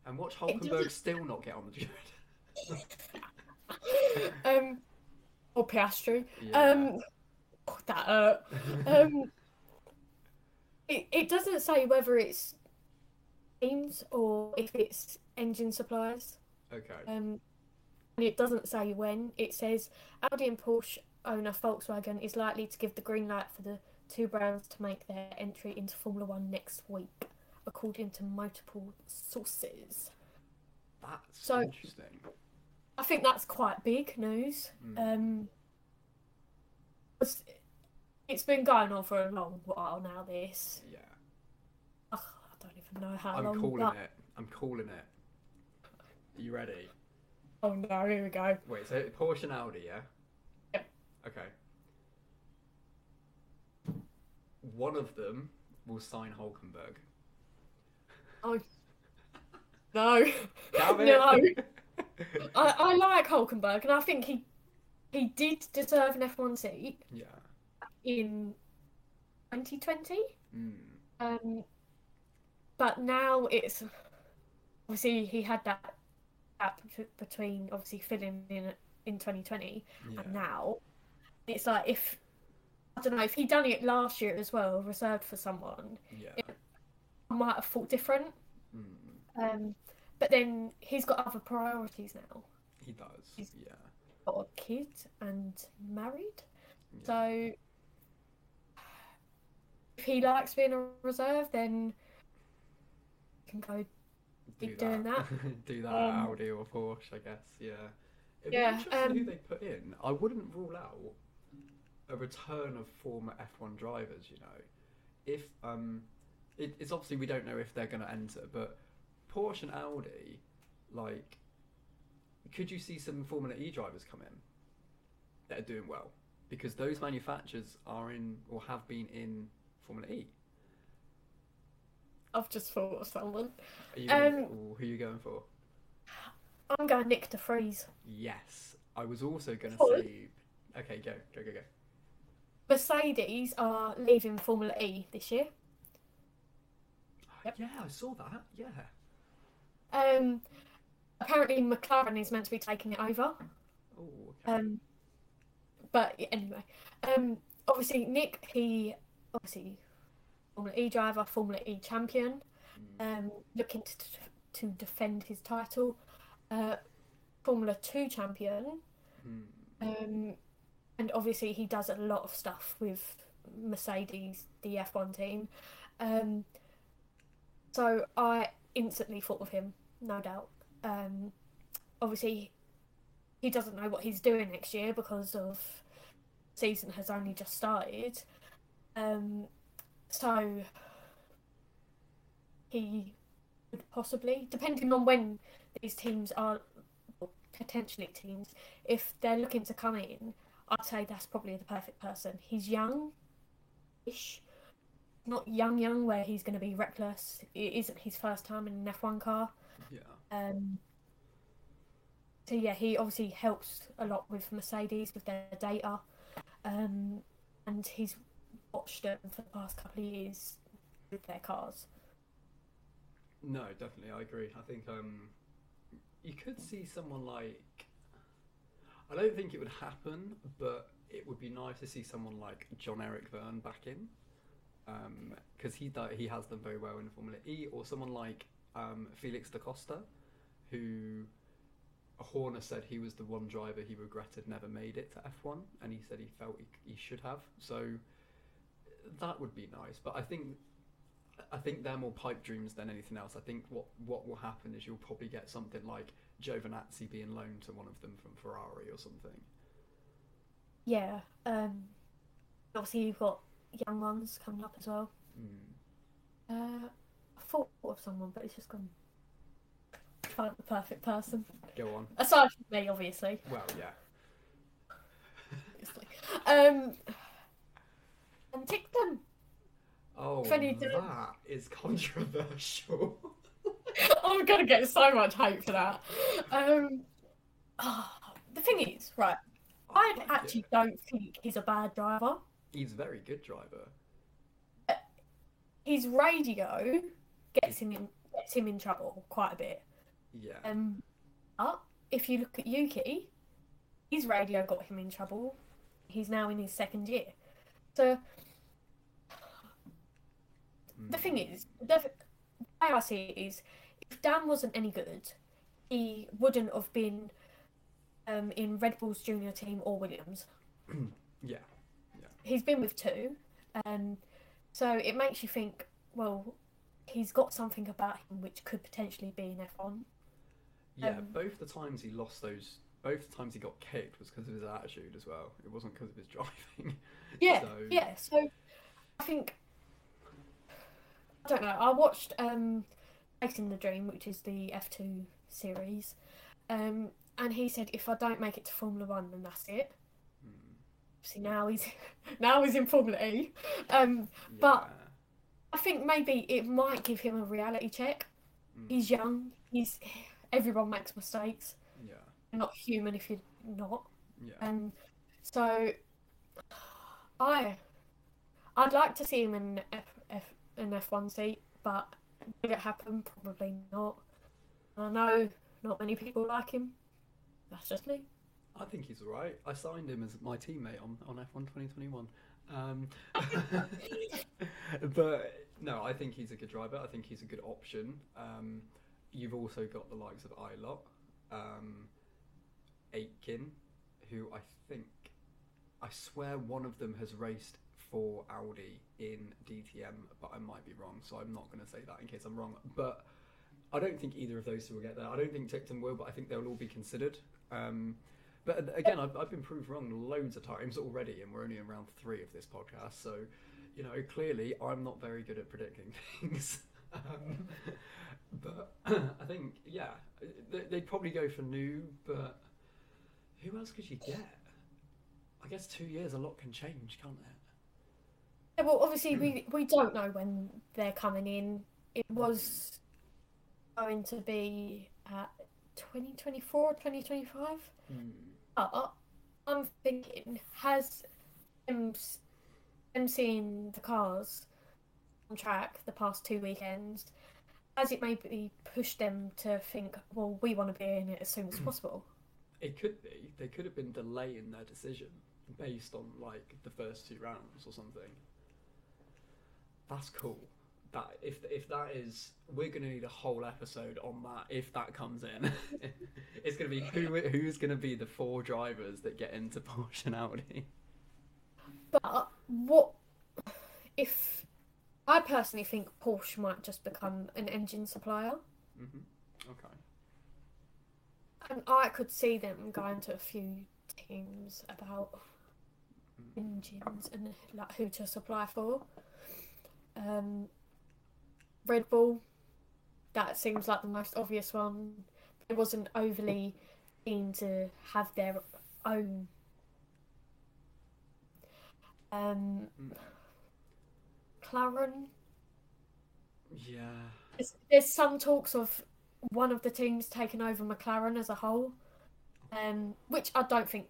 And watch It Hulkenberg doesn't- still not get on the grid. Or Piastri. Yeah. Oh, that hurt. It doesn't say whether it's teams or if it's engine suppliers. Okay. And it doesn't say when. It says Audi and Porsche owner Volkswagen is likely to give the green light for the two brands to make their entry into Formula One next week, according to multiple sources. That's So- interesting. I think that's quite big news. It's been going on for a long while now, this. Yeah. Ugh, I don't even know how I'm long. calling but- it. I'm calling it. Are you ready? Oh no, here we go. Wait, so Porsche and Audi, yeah? Yep. Okay. One of them will sign Hulkenberg. Oh. No. Damn it! No. I like Hulkenberg, and I think he did deserve an F1 seat Yeah. in 2020. Mm. But now it's obviously he had that gap between obviously filling in 2020 Yeah. and now. It's like if I don't know if he'd done it last year as well, reserved for someone, Yeah. I might have thought different. Mm. But then he's got other priorities now. He does. He's- Yeah. got a kid and married. Yeah, So if he likes being a reserve, then he can go do keep doing that. that. Do that at Um, Audi or Porsche, I guess. Yeah, it'd be yeah. interesting who they put in. I wouldn't rule out a return of former F1 drivers. You know, if it's obviously we don't know if they're going to enter, but Porsche and Audi, like, could you see some Formula E drivers come in that are doing well? Because those manufacturers are in or have been in Formula E. I've just thought of someone. Are you gonna? Um, Ooh, who are you going for? I'm going Nick de Vries. Yes, I was also going to Because say. Okay, go, go, go, go. Mercedes are leaving Formula E this year. Yep. Yeah, I saw that. Yeah. Um, apparently McLaren is meant to be taking it over. Oh, okay. Um, but anyway, obviously Nick, he obviously Formula E driver, Formula E champion, Mm, looking to defend his title, uh, Formula 2 champion, mm. um, and obviously he does a lot of stuff with Mercedes, the F1 team. Um, so I instantly thought of him, no doubt. Um, obviously he doesn't know what he's doing next year because of season has only just started. Um, so he would possibly, depending on when these teams are, or potentially teams, if they're looking to come in, I'd say that's probably the perfect person. He's young-ish, not young where he's going to be reckless. It isn't his first time in an F1 car. Yeah. Um, so yeah, he obviously helps a lot with Mercedes with their data, um, and he's watched them for the past couple of years with their cars. No, definitely, I agree. I think you could see someone like. I don't think it would happen, but it would be nice to see someone like John Eric Verne back in, because he has done very well in Formula E, or someone like Felix da Costa, who Horner said he was the one driver he regretted never made it to F1, and he said he felt he should have. So that would be nice. But I think they're more pipe dreams than anything else. I think what will happen is you'll probably get something like Giovinazzi being loaned to one of them from Ferrari or something. Yeah. Obviously you've got young ones coming up as well. Mm. I thought of someone, but it's just gone. Find the perfect person. Go on. Aside from me, obviously. Well, yeah. Obviously. Um, and tick them. Oh, If any do. that is controversial. I'm gonna get so much hate for that. Um, the thing is, right, I I like actually it. don't think he's a bad driver. He's a very good driver. His radio gets him in trouble quite a bit. Yeah. But if you look at Yuki, his radio got him in trouble. He's now in his second year. So the thing Mm. is, the way I see it is, if Dan wasn't any good, he wouldn't have been in Red Bull's junior team or Williams. Yeah. Yeah. He's been with two, um, so it makes you think, well, he's got something about him which could potentially be an F1. Yeah. Um, Both the times he got kicked was because of his attitude as well. It wasn't because of his driving. yeah, So yeah. So I think I don't know. I watched Chasing the Dream, which is the F2 series, and he said if I don't make it to Formula One, then that's it. mm, See, now he's now he's in Formula E. But yeah. I think maybe it might give him a reality check. Mm, He's young. Everyone makes mistakes. yeah. You're not human if you're not. Yeah. So I I'd like to see him in an F1 seat, but will it happen? Probably not. I know not many people like him. That's just me. I think he's alright. I signed him as my teammate on F1 2021. Um, but no, I think he's a good driver. I think he's a good option. You've also got the likes of Ilott, Aitken, who I swear one of them has raced for Audi in DTM, but I might be wrong, so I'm not going to say that in case I'm wrong. But I don't think either of those two will get there. I don't think Tickton will, but I think they'll all be considered. But again, I've been proved wrong loads of times already, and we're only in round 3 of this podcast, so clearly I'm not very good at predicting things. But I think, yeah, they'd probably go for new, but who else could you get? I guess 2 years, a lot can change, can't it? Yeah, well, obviously we don't know when they're coming in. It was going to be at 2024, 2025. But I'm thinking, has them seeing the cars on track the past 2 weekends, has it maybe pushed them to think, well, we want to be in it as soon as possible? It could be. They could have been delaying their decision based on like the first 2 rounds or something. That's cool. That if that is, we're going to need a whole episode on that. If that comes in, it's going to be who's going to be the 4 drivers that get into Porsche and Audi. But what if I personally think Porsche might just become an engine supplier? Okay. And I could see them going to a few teams about engines and like who to supply for. Red Bull, that seems like the most obvious one. It wasn't overly keen to have their own. McLaren. Yeah. There's some talks of one of the teams taking over McLaren as a whole, which I don't think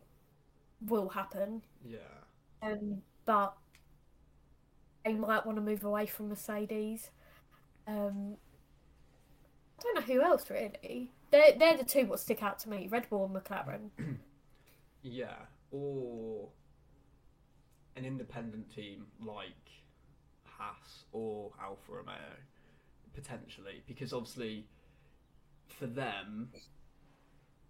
will happen. Yeah. But they might want to move away from Mercedes. I don't know who else really. They're the 2 what stick out to me: Red Bull and McLaren. Yeah, or an independent team like Haas or Alfa Romeo, potentially, because obviously for them,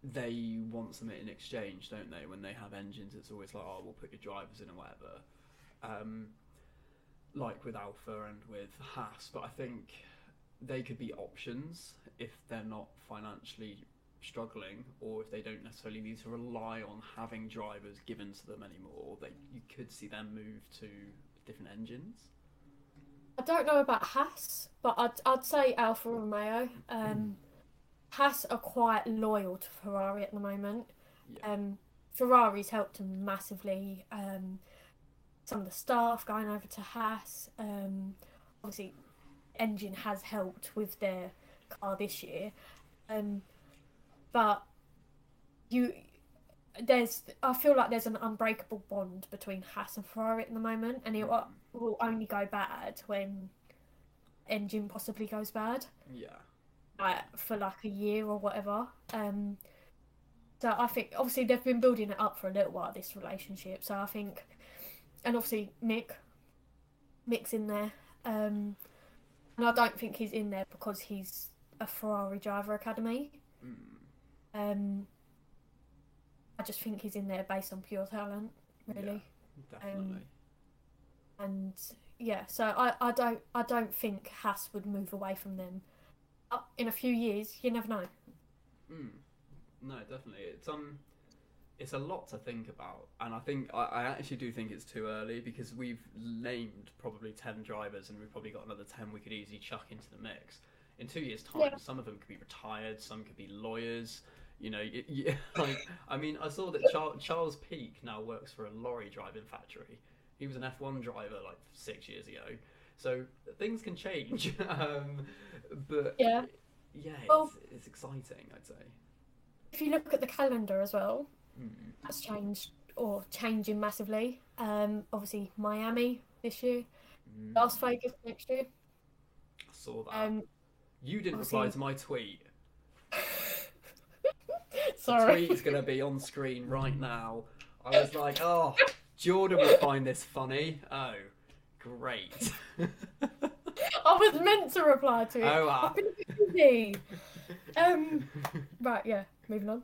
they want something in exchange, don't they? When they have engines, it's always like, oh, we'll put your drivers in or whatever. Like with Alfa and with Haas, but I think they could be options if they're not financially struggling, or if they don't necessarily need to rely on having drivers given to them anymore. You could see them move to different engines. I don't know about Haas, but I'd say Alfa Romeo. Haas are quite loyal to Ferrari at the moment. Yeah. Ferrari's helped them massively. Some of the staff going over to Haas. Obviously, engine has helped with their car this year. But I feel like there's an unbreakable bond between Haas and Ferrari at the moment, and it will only go bad when engine possibly goes bad. Yeah. For like a year or whatever. So I think obviously they've been building it up for a little while, this relationship. So I think, and obviously Mick's in there, and I don't think he's in there because he's a Ferrari driver academy. I just think he's in there based on pure talent, really. Yeah, definitely. And yeah, so I don't think Haas would move away from them. In a few years, you never know. No, definitely. It's a lot to think about, and I think I actually do think it's too early, because we've named probably 10 drivers, and we've probably got another 10 we could easily chuck into the mix. In 2 years' time, some of them could be retired, some could be lawyers. Like, I mean, I saw that Charles Peake now works for a lorry driving factory. He was an F1 driver like 6 years ago, so things can change. But yeah, it's exciting, I'd say. If you look at the calendar as well, that's changed or changing massively. Obviously Miami this year, Las Vegas next year. I saw that. You didn't reply to my tweet. Sorry. The tweet's going to be on screen right now. I was like, oh, Jordan will find this funny. Oh, great. I was meant to reply to it. Oh, wow. Right, yeah, moving on.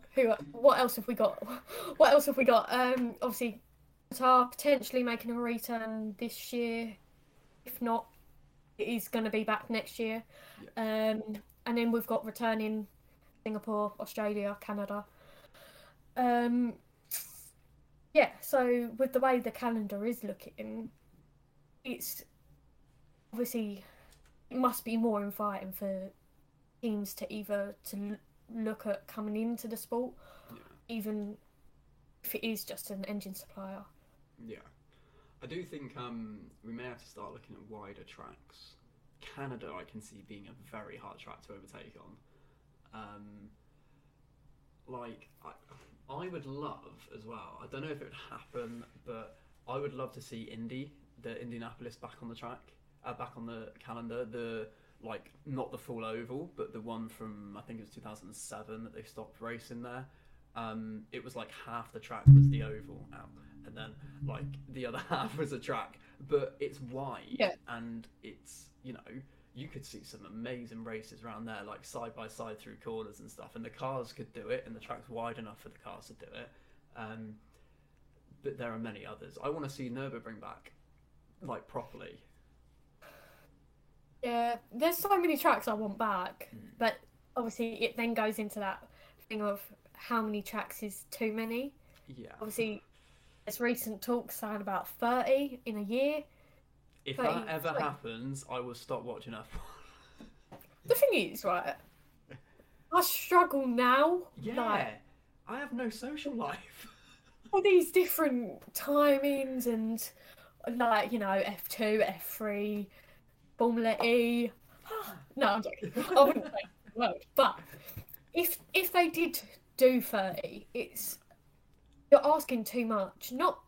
What else have we got? What else have we got? Obviously, Qatar potentially making a return this year. If not, it is going to be back next year. Yeah. And then we've got returning Singapore, Australia, Canada. Yeah, so with the way the calendar is looking, it's obviously it must be more inviting for teams to either look at coming into the sport, Yeah. even if it is just an engine supplier. Yeah. I do think we may have to start looking at wider tracks. Canada, I can see being a very hard track to overtake on. I would love as well. I don't know if it would happen, but I would love to see the Indianapolis, back on the track, back on the calendar. Not the full oval, but the one from I think it was 2007 that they stopped racing there. It was like half the track was the oval out, and then like the other half was a track, but it's wide and it's you could see some amazing races around there, like side by side through corners and stuff, and the cars could do it, and the track's wide enough for the cars to do it. But there are many others. I want to see Nürburgring back, like properly. Yeah, there's so many tracks I want back, but obviously it then goes into that thing of how many tracks is too many. Yeah. Obviously, there's recent talks saying about 30 in a year. If that ever happens, I will stop watching F1. The thing is, right, I struggle now. Yeah, like, I have no social life. All these different timings and like F2, F3, Formula E. No, I'm joking. I wouldn't say the word. But if they did do 30, you're asking too much. Not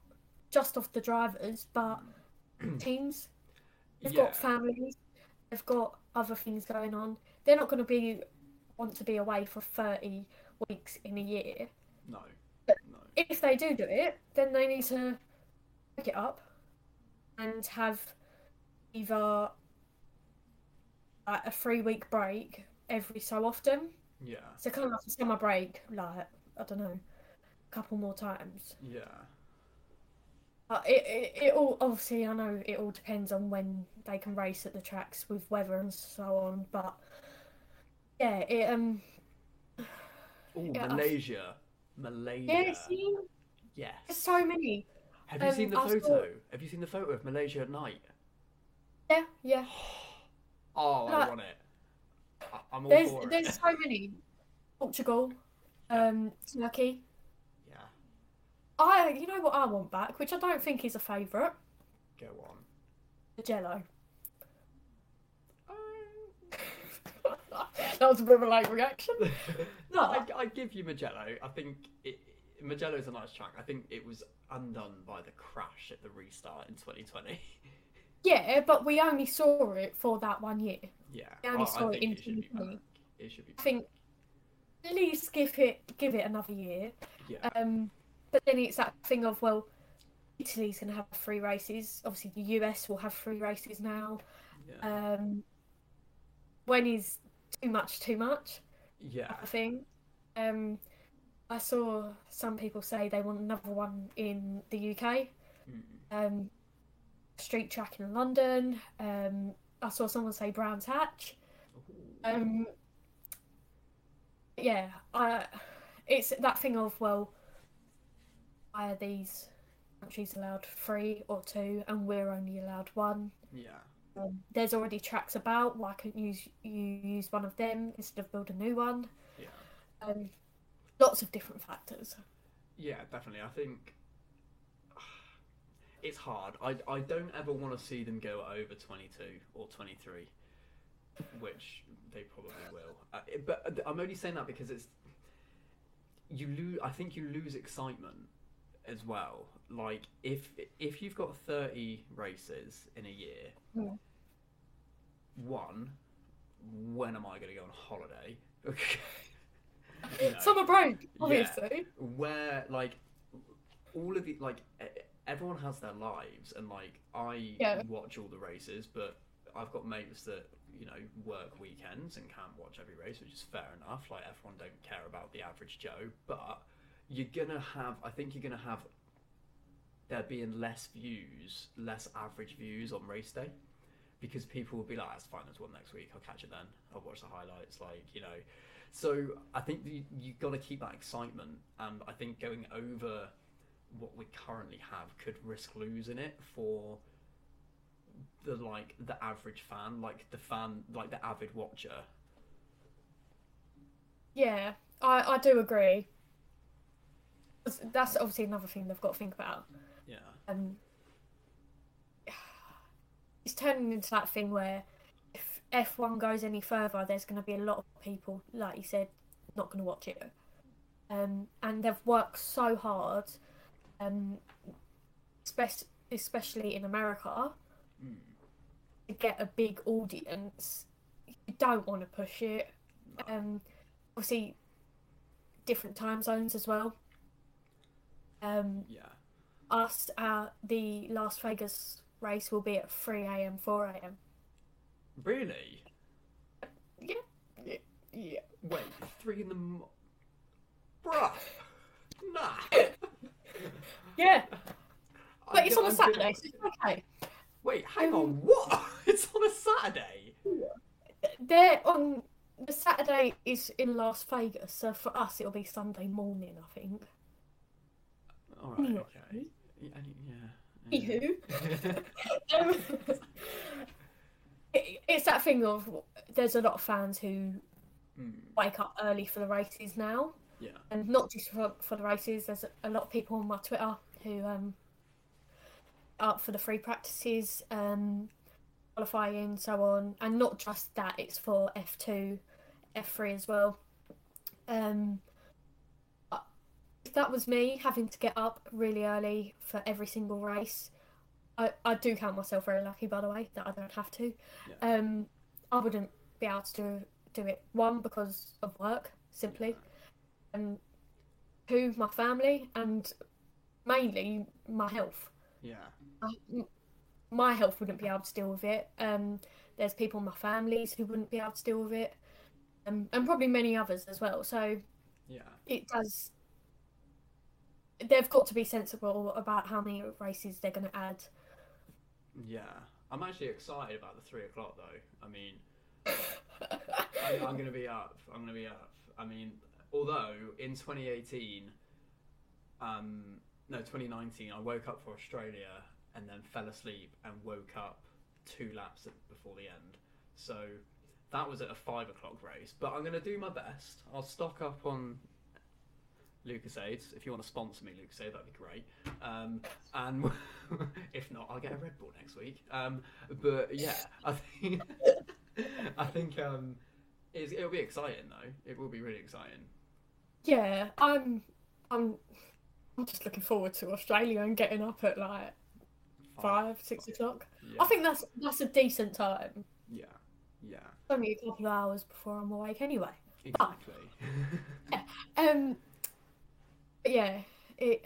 just of the drivers, but teams. They've got families. They've got other things going on. They're not going to want to be away for 30 weeks in a year. No. But if they do it, then they need to pick it up and have either like a 3-week break every so often. Yeah. So kind of like a summer break, like I don't know, a couple more times. Yeah. It all obviously I know it all depends on when they can race at the tracks with weather and so on, but yeah, Malaysia. Yeah, see? Yes. There's so many. Have you seen the photo? Have you seen the photo of Malaysia at night? Yeah. Oh, I want it. I'm all for it. There's so many. Portugal, Turkey. Yeah. You know what I want back, which I don't think is a favourite. Go on. The Jello. That was a bit of a late reaction. No, I give you Mugello. I think Mugello's a nice track. I think it was undone by the crash at the restart in 2020. Yeah, but we only saw it for that 1 year. Yeah, we only saw it in 2020. It should be. I think at least give it another year. Yeah. But then it's that thing of, well, Italy's going to have 3 races. Obviously, the US will have 3 races now. Yeah. When is too much? Yeah. I think. I saw some people say they want another one in the UK. Street track in London. I saw someone say Brands Hatch. Yeah, it's that thing of, well, why are these countries allowed 3 or 2 and we're only allowed 1? Yeah. There's already tracks about. Why couldn't you use one of them instead of build a new one? Yeah. Lots of different factors. Yeah, definitely. I think it's hard. I don't ever want to see them go over 22 or 23, which they probably will. But I'm only saying that because I think you lose excitement as well. Like if you've got 30 races in a year, when am I going to go on holiday? Summer break, obviously. Yeah, where like all of the everyone has their lives, and like I watch all the races, but I've got mates that work weekends and can't watch every race, which is fair enough. Like, F1 don't care about the average Joe, but I think you're gonna have there being less views, less average views on race day, because people will be like, "That's fine, there's one next week. I'll catch it then. I'll watch the highlights." So I think you got to keep that excitement, and I think going over what we currently have could risk losing it for the average fan, the avid watcher. Yeah, I do agree. That's obviously another thing they've got to think about. Yeah. It's turning into that thing where if F1 goes any further, there's going to be a lot of people, like you said, not going to watch it. And they've worked so hard, especially in America, to get a big audience. You don't want to push it. Obviously, different time zones as well. The Las Vegas race will be at 3 a.m, 4 a.m. Really? Yeah. Wait, 3 in the bruh. Nah. Yeah. But it's on a Saturday, so it's okay. Wait, hang on, what? It's on a Saturday? They're on the Saturday is in Las Vegas, so for us it'll be Sunday morning, I think. Alright, okay. Yeah. It's that thing of there's a lot of fans who wake up early for the races now. Yeah. And not just for the races, there's a lot of people on my Twitter who are up for the free practices, qualifying, so on. And not just that, it's for F2, F3 as well. If that was me having to get up really early for every single race, I do count myself very lucky, by the way, that I don't have to. Yeah. I wouldn't be able to do it, one, because of work, simply, and two, my family, and mainly my health. Yeah. My health wouldn't be able to deal with it. There's people in my families who wouldn't be able to deal with it, and probably many others as well. So yeah, it does. They've got to be sensible about how many races they're going to add. Yeah, I'm actually excited about the 3 o'clock though. I mean, I'm going to be up. I mean, although in 2018, 2019, I woke up for Australia and then fell asleep and woke up 2 laps before the end. So that was at a 5 o'clock race. But I'm going to do my best. I'll stock up on Lucasades. If you want to sponsor me, Lucasade, that'd be great. And if not, I'll get a Red Bull next week. But yeah, I think it'll be exciting though. It will be really exciting. Yeah, I'm just looking forward to Australia and getting up at like 5, 6 o'clock. Yeah. I think that's a decent time. Yeah. It's only a couple of hours before I'm awake anyway. Exactly. But yeah, if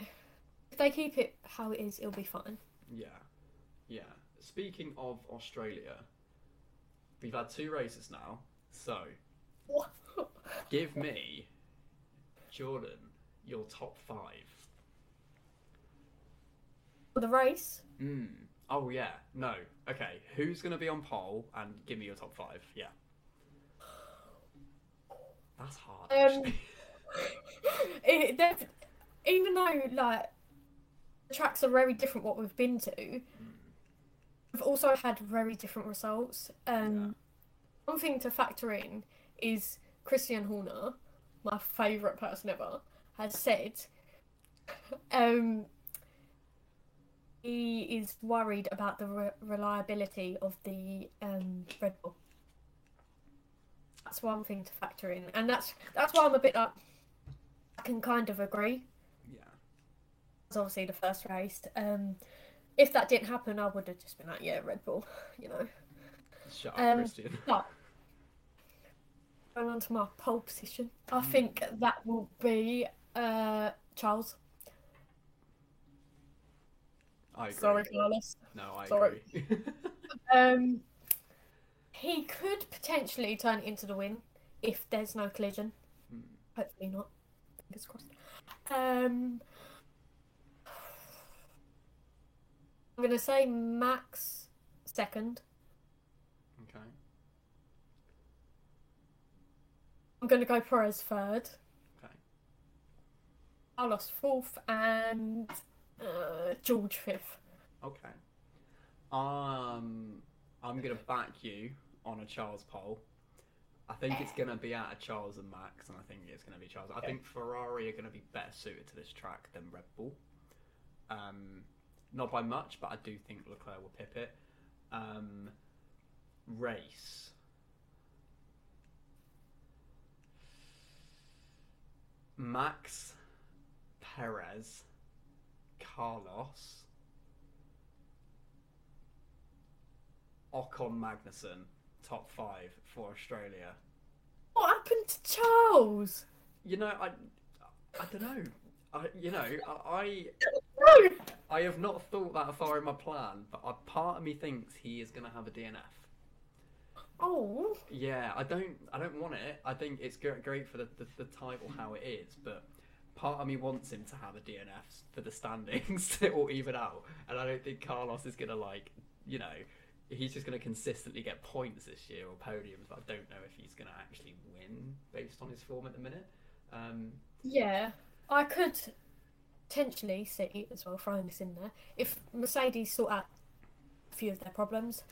they keep it how it is, it'll be fine. Yeah. Speaking of Australia, we've had 2 races now, so give me, Jordan, your top 5. For the race? Oh yeah, no. Okay, who's going to be on pole and give me your top 5? Yeah. That's hard, actually. Even though like the tracks are very different what we've been to, we've also had very different results. One thing to factor in is Christian Horner, my favourite person ever, has said he is worried about the reliability of the Red Bull. That's one thing to factor in, and that's why I'm a bit like, I can kind of agree. Yeah. It's obviously the first race. If that didn't happen, I would have just been like, yeah, Red Bull, you know. Shut up, Christian. But going on to my pole position, I think that will be Charles. I agree. Sorry, Carlos. No, I Sorry. agree. he could potentially turn it into the win if there's no collision. Hopefully not. Fingers crossed. I'm gonna say Max second. Okay. I'm gonna go Perez third. Okay. Carlos fourth, and George fifth. Okay. I'm gonna back you on a Charles pole. I think it's gonna be out of Charles and Max, and I think it's gonna be Charles. I think Ferrari are gonna be better suited to this track than Red Bull. Not by much, but I do think Leclerc will pip it. Race. Max, Perez, Carlos, Ocon, Magnussen, top 5 for Australia. What happened to Charles? You know, I don't know. I have not thought that far in my plan, but a part of me thinks he is going to have a DNF. Oh. Yeah, I don't want it. I think it's great for the title how it is, but part of me wants him to have a DNF for the standings to all even out, and I don't think Carlos is gonna he's just gonna consistently get points this year or podiums, but I don't know if he's gonna actually win based on his form at the minute. Yeah, I could potentially see as well, throwing this in there, if Mercedes sort out a few of their problems.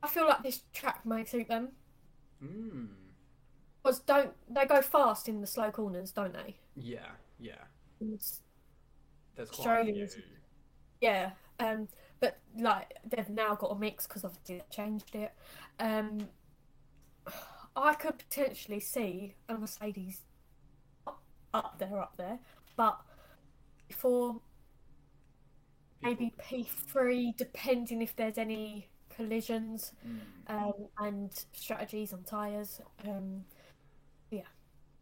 I feel like this track may suit them. Because they go fast in the slow corners, don't they? Yeah. And There's quite a few. Yeah, but like they've now got a mix because obviously they changed it. I could potentially see a Mercedes up there, but for maybe P3, depending if there's any collisions and strategies on tyres.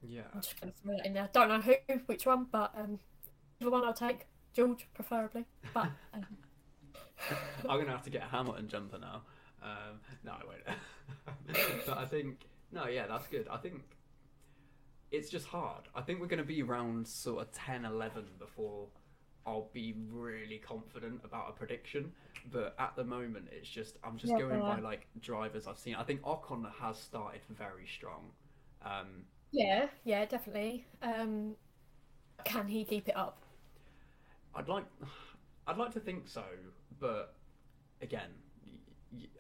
Yeah. I'm just going to throw that in there. Don't know which one, but the one I'll take. George, preferably. But I'm going to have to get a Hamilton jumper now. No, I won't. But I think, that's good. I think it's just hard. I think we're going to be around sort of 10, 11 before I'll be really confident about a prediction. But at the moment, it's just I'm just going by like drivers I've seen. I think Ocon has started very strong. Yeah, definitely. Can he keep it up? I'd like to think so, but again,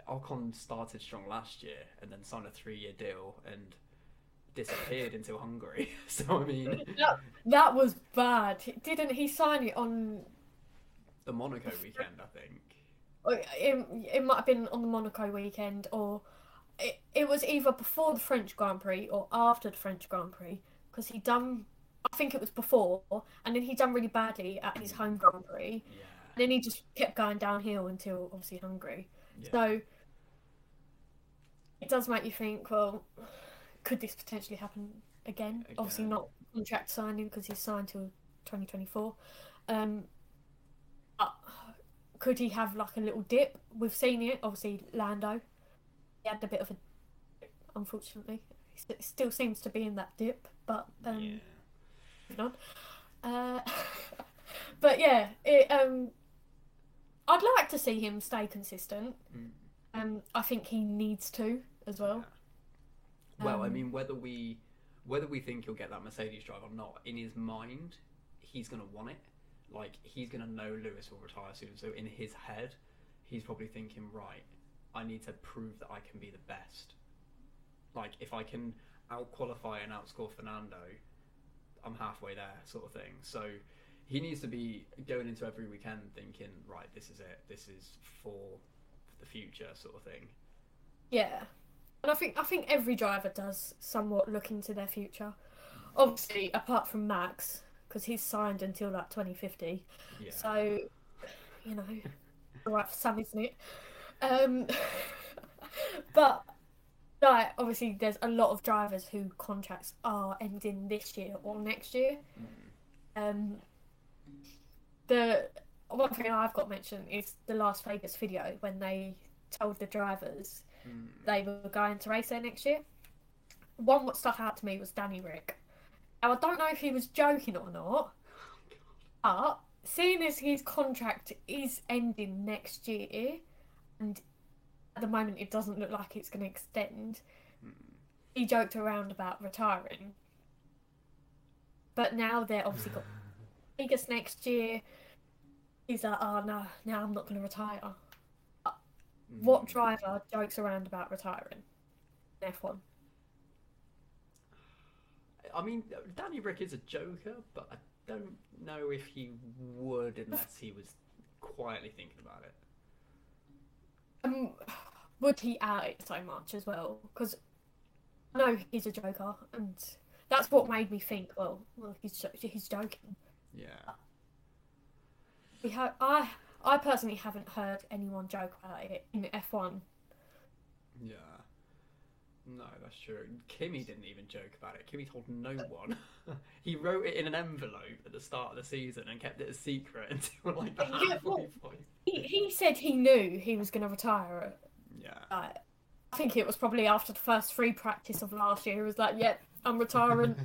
Ocon started strong last year and then signed a 3-year deal and disappeared into Hungary. So I mean, that was bad. Didn't he sign it on the Monaco weekend? I think it might have been on the Monaco weekend, or it was either before the French Grand Prix or after the French Grand Prix, because I think it was before, and then he done really badly at his home Grand Prix, and then he just kept going downhill until obviously Hungary. So it does make you think, well, could this potentially happen again? Obviously not contract signing because he's signed till 2024. But could he have like a little dip? We've seen it. Obviously, Lando, he had a bit of a dip, unfortunately. He still seems to be in that dip, but on. But yeah, I'd like to see him stay consistent. I think he needs to as well. Well, I mean, whether we think he'll get that Mercedes drive or not, in his mind, he's going to want it. Like, he's going to know Lewis will retire soon. So in his head, he's probably thinking, right, I need to prove that I can be the best. Like, if I can out-qualify and outscore Fernando, I'm halfway there, sort of thing. So he needs to be going into every weekend thinking, right, this is it. This is for the future, sort of thing. Yeah. And I think every driver does somewhat look into their future. Obviously, apart from Max, because he's signed until like 2050. Yeah. So, all right for some, isn't it? But like, obviously, there's a lot of drivers who contracts are ending this year or next year. The one thing I've got mentioned is the Las Vegas video when they told the drivers they were going to race there next year. One what stuck out to me was Danny Rick. Now, I don't know if he was joking or not, but seeing as his contract is ending next year, and at the moment it doesn't look like it's going to extend, he joked around about retiring. But now they're obviously got Vegas next year. He's like, oh no, now I'm not going to retire. What driver jokes around about retiring in F1? I mean, Danny Rick is a joker, but I don't know if he would unless he was quietly thinking about it. Would he out it so much as well? Because I know he's a joker, and that's what made me think, well he's joking. Yeah. I personally haven't heard anyone joke about it in F1. Yeah. No, that's true. Kimi didn't even joke about it. Kimi told no one. He wrote it in an envelope at the start of the season and kept it a secret until like the halfway point. He said he knew he was going to retire. Yeah. I think it was probably after the first free practice of last year. He was like, "Yep, I'm retiring."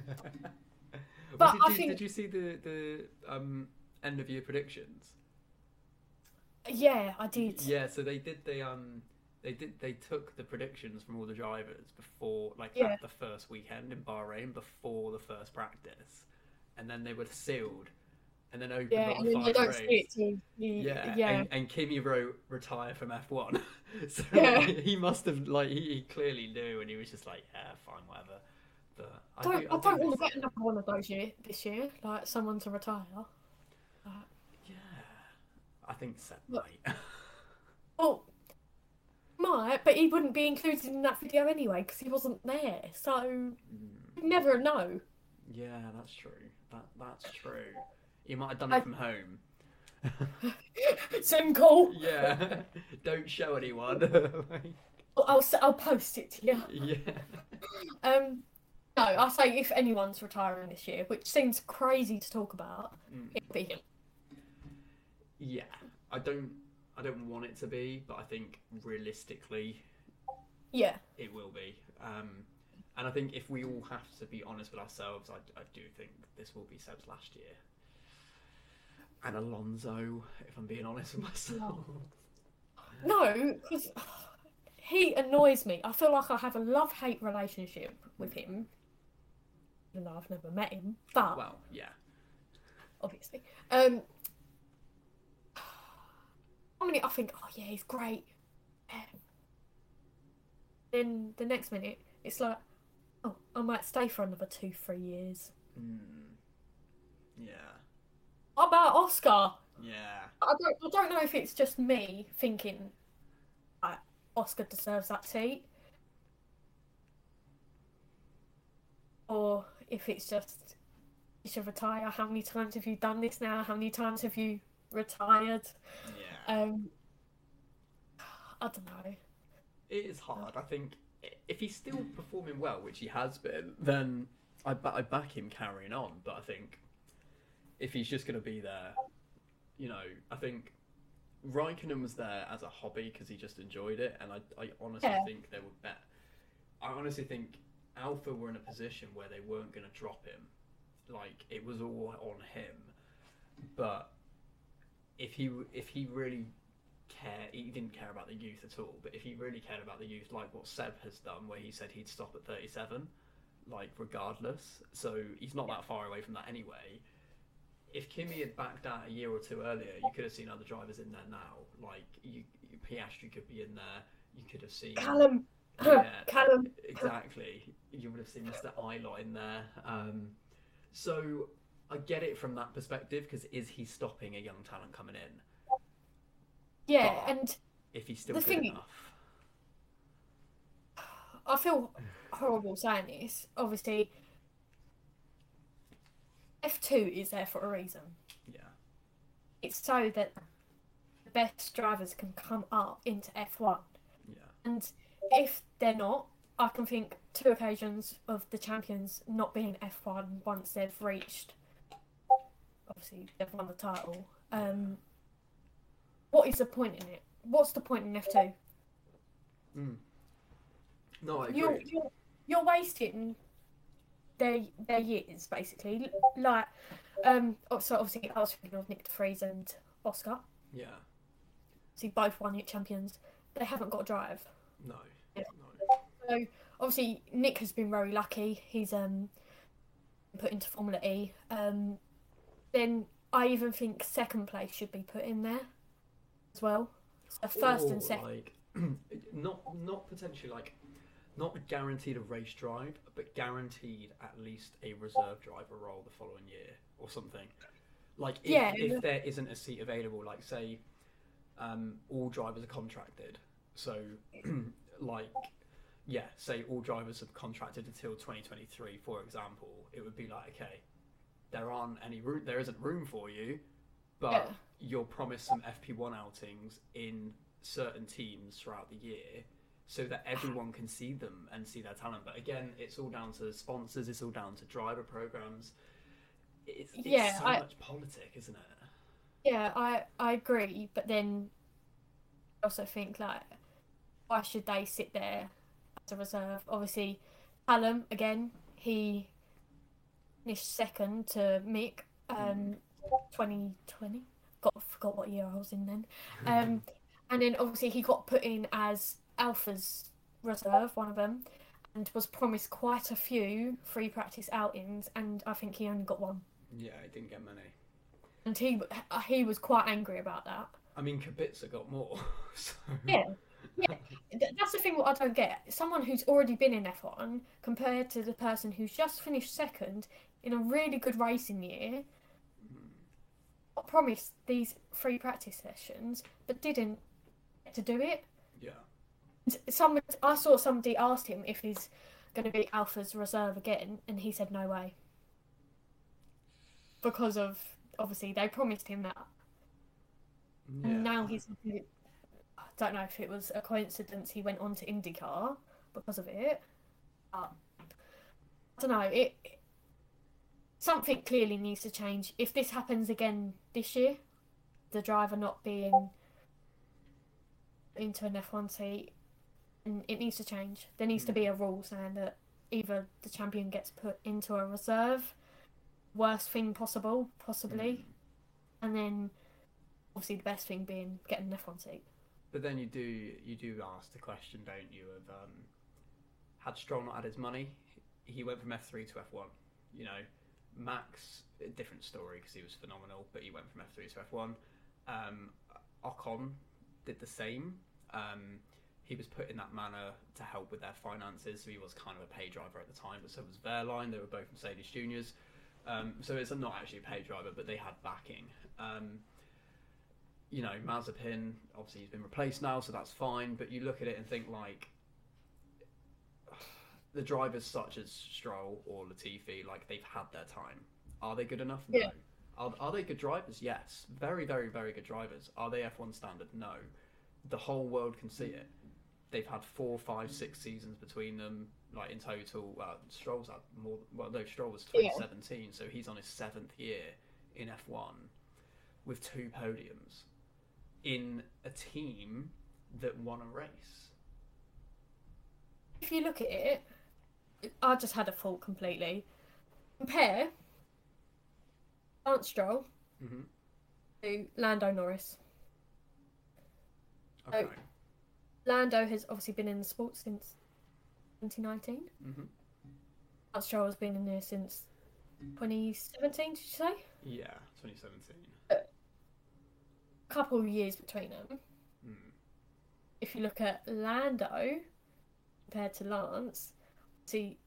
But did you see the end of year predictions? Yeah, I did. Yeah, so they took the predictions from all the drivers before, at the first weekend in Bahrain, before the first practice, and then they were sealed, and then opened on the final race. And Kimi wrote "retire from F1," so he must have he clearly knew, and he was just like, "Yeah, fine, whatever." But I don't want to get another one of those this year, like someone to retire. I think so. Might. Well, might, but he wouldn't be included in that video anyway because he wasn't there. So you never know. Yeah, that's true. That's true. He might have done it from home. Sim call. Yeah. Don't show anyone. I'll post it to you. Yeah. No, I say if anyone's retiring this year, which seems crazy to talk about, it'd be him. Yeah, I don't want it to be, but I think realistically, it will be. And I think if we all have to be honest with ourselves, I do think this will be Seb's last year. And Alonso, if I'm being honest with myself. No, because he annoys me. I feel like I have a love-hate relationship with him. Even though I've never met him, but well, yeah, obviously. I think, oh yeah, he's great. Then the next minute, it's like, oh, I might stay for another 2-3 years. Yeah. What about Oscar? Yeah. I don't know if it's just me thinking Oscar deserves that seat, or if it's just you should retire. How many times have you done this now? How many times have you retired? Yeah. I don't know. It is hard. I think if he's still performing well, which he has been, then I back him carrying on. But I think if he's just going to be there, I think Raikkonen was there as a hobby because he just enjoyed it, and I honestly think they would bet. I honestly think Alpha were in a position where they weren't going to drop him. Like, it was all on him. But if he really cared, he didn't care about the youth at all, but if he really cared about the youth, like what Seb has done, where he said he'd stop at 37, like, regardless, so he's not that far away from that anyway. If Kimi had backed out a year or two earlier, you could have seen other drivers in there now. Like, Piastri could be in there, you could have seen... Callum! Callum! Exactly. You would have seen Mr. Ilott in there. So I get it from that perspective, because is he stopping a young talent coming in? Yeah, but and if he's still good enough. I feel horrible saying this. Obviously, F2 is there for a reason. Yeah. It's so that the best drivers can come up into F1. Yeah. And if they're not, I can think 2 occasions of the champions not being F1 once they've reached, obviously they've won the title. What is the point in it? What's the point in F2? Mm. No, I You're agree. you're you're wasting their years basically. Like, so obviously I was thinking of Nick de Vries and Oscar. Yeah. See, both won it champions. They haven't got a drive. No. Yeah. No. So obviously Nick has been very lucky. He's put into Formula E. Then I even think second place should be put in there as well. So first and Or second. like, not potentially like not guaranteed a race drive, but guaranteed at least a reserve driver role the following year or something. Like Yeah, if there isn't a seat available, like say all drivers are contracted, so like yeah, say all drivers have contracted until 2023, for example, it would be like okay, there isn't room for you, yeah, but you're promised some FP1 outings in certain teams throughout the year so that everyone can see them and see their talent. But again, it's all down to sponsors, it's all down to driver programs. It's yeah. so I much politic, isn't it? yeah I agree. But then I also think like, why should they sit there as a reserve? Obviously, Callum again. He finished second to Mick. Mm. 2020. Forgot what year I was in then. And then obviously he got put in as Alpha's reserve, one of them, and was promised quite a few free practice outings, and I think he only got one. Yeah, I didn't get many. And he was quite angry about that. I mean, Kubica got more. So Yeah, yeah. That's the thing what I don't get. Someone who's already been in F1 compared to the person who's just finished second in a really good racing year, got promised these free practice sessions, but didn't get to do it. yeah, I saw somebody asked him if he's going to be Alpha's reserve again, and he said no way because of obviously they promised him that, and yeah. now he's. I don't know if it was a coincidence he went on to IndyCar because of it. But I don't know. Something clearly needs to change. If this happens again this year, the driver not being into an F1 seat, and it needs to change. There needs to be a rule saying that either the champion gets put into a reserve, worst thing possible, possibly, and then obviously the best thing being getting an F1 seat. But then you do ask the question, don't you? Of had Stroll not had his money, he went from F3 to F1. You know, Max, a different story because he was phenomenal, but he went from F3 to F1. Ocon did the same. He was put in that manner to help with their finances, so he was kind of a pay driver at the time, but so was Wehrlein. They were both Mercedes juniors. So it's not actually a pay driver, but they had backing. You know, Mazepin, obviously he's been replaced now, so that's fine, but you look at it and think like, the drivers such as Stroll or Latifi, like they've had their time. Are they good enough? No. Yeah. Are they good drivers? Yes. Very, very, very good drivers. Are they F1 standard? No. The whole world can see it. They've had 4, 5, 6 seasons between them, like in total. Stroll's had more. Well, no, Stroll was 2017, so he's on his 7th year in F1 with 2 podiums in a team that won a race. If you look at it, I just had a thought completely. Compare Lance Stroll Mm-hmm. to Lando Norris. Okay. Lando has obviously been in the sport since 2019. Mm-hmm. Lance Stroll has been in there since 2017, did you say? Yeah, 2017. A couple of years between them. Mm. If you look at Lando compared to Lance, see,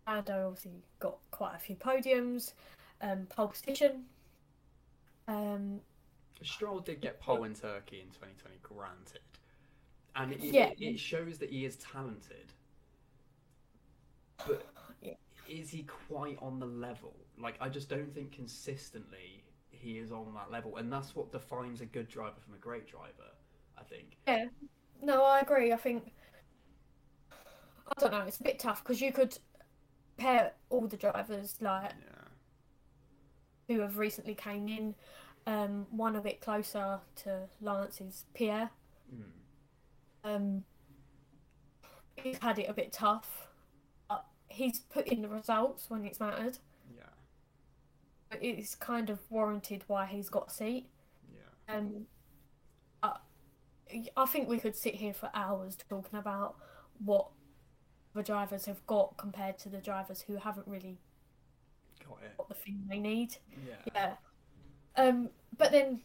Lando obviously got quite a few podiums, pole position. Stroll did get pole in Turkey in 2020, granted. And Yeah. it shows that he is talented. But Yeah. is he quite on the level? Like, I just don't think consistently he is on that level. And that's what defines a good driver from a great driver, I think. Yeah, no, I agree. I think, I don't know, it's a bit tough because you could pair all the drivers like Yeah. who have recently came in. One a bit closer to Lance is Pierre. Mm. Um, he's had it a bit tough. But he's put in the results when it's mattered. Yeah. But it's kind of warranted why he's got a seat. Yeah. I, I think we could sit here for hours talking about what the drivers have got compared to the drivers who haven't really Got it. got the thing they need. Yeah. Yeah. But then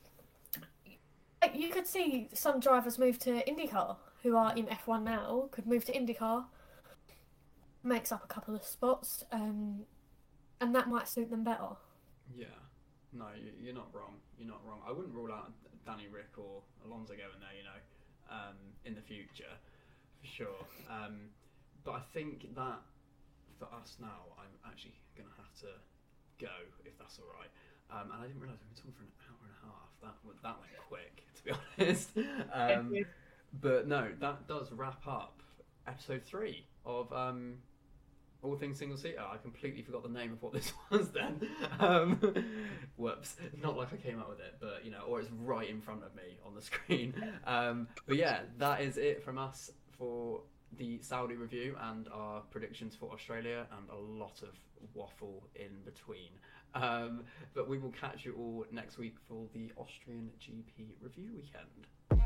like, you could see some drivers move to IndyCar who are in F1 now, could move to IndyCar, makes up a couple of spots, and that might suit them better. Yeah. No, you're not wrong. You're not wrong. I wouldn't rule out Danny Rick or Alonso going there, in the future, for sure. But I think that for us now, I'm actually going to have to go, if that's all right. And I didn't realise we were talking for an hour and a half. That went quick, to be honest. But no, that does wrap up episode 3 of All Things Single Seater. I completely forgot the name of what this was then. Whoops. Not like I came up with it, but, or it's right in front of me on the screen. But yeah, that is it from us for the Saudi review and our predictions for Australia, and a lot of waffle in between. But we will catch you all next week for the Austrian GP review weekend.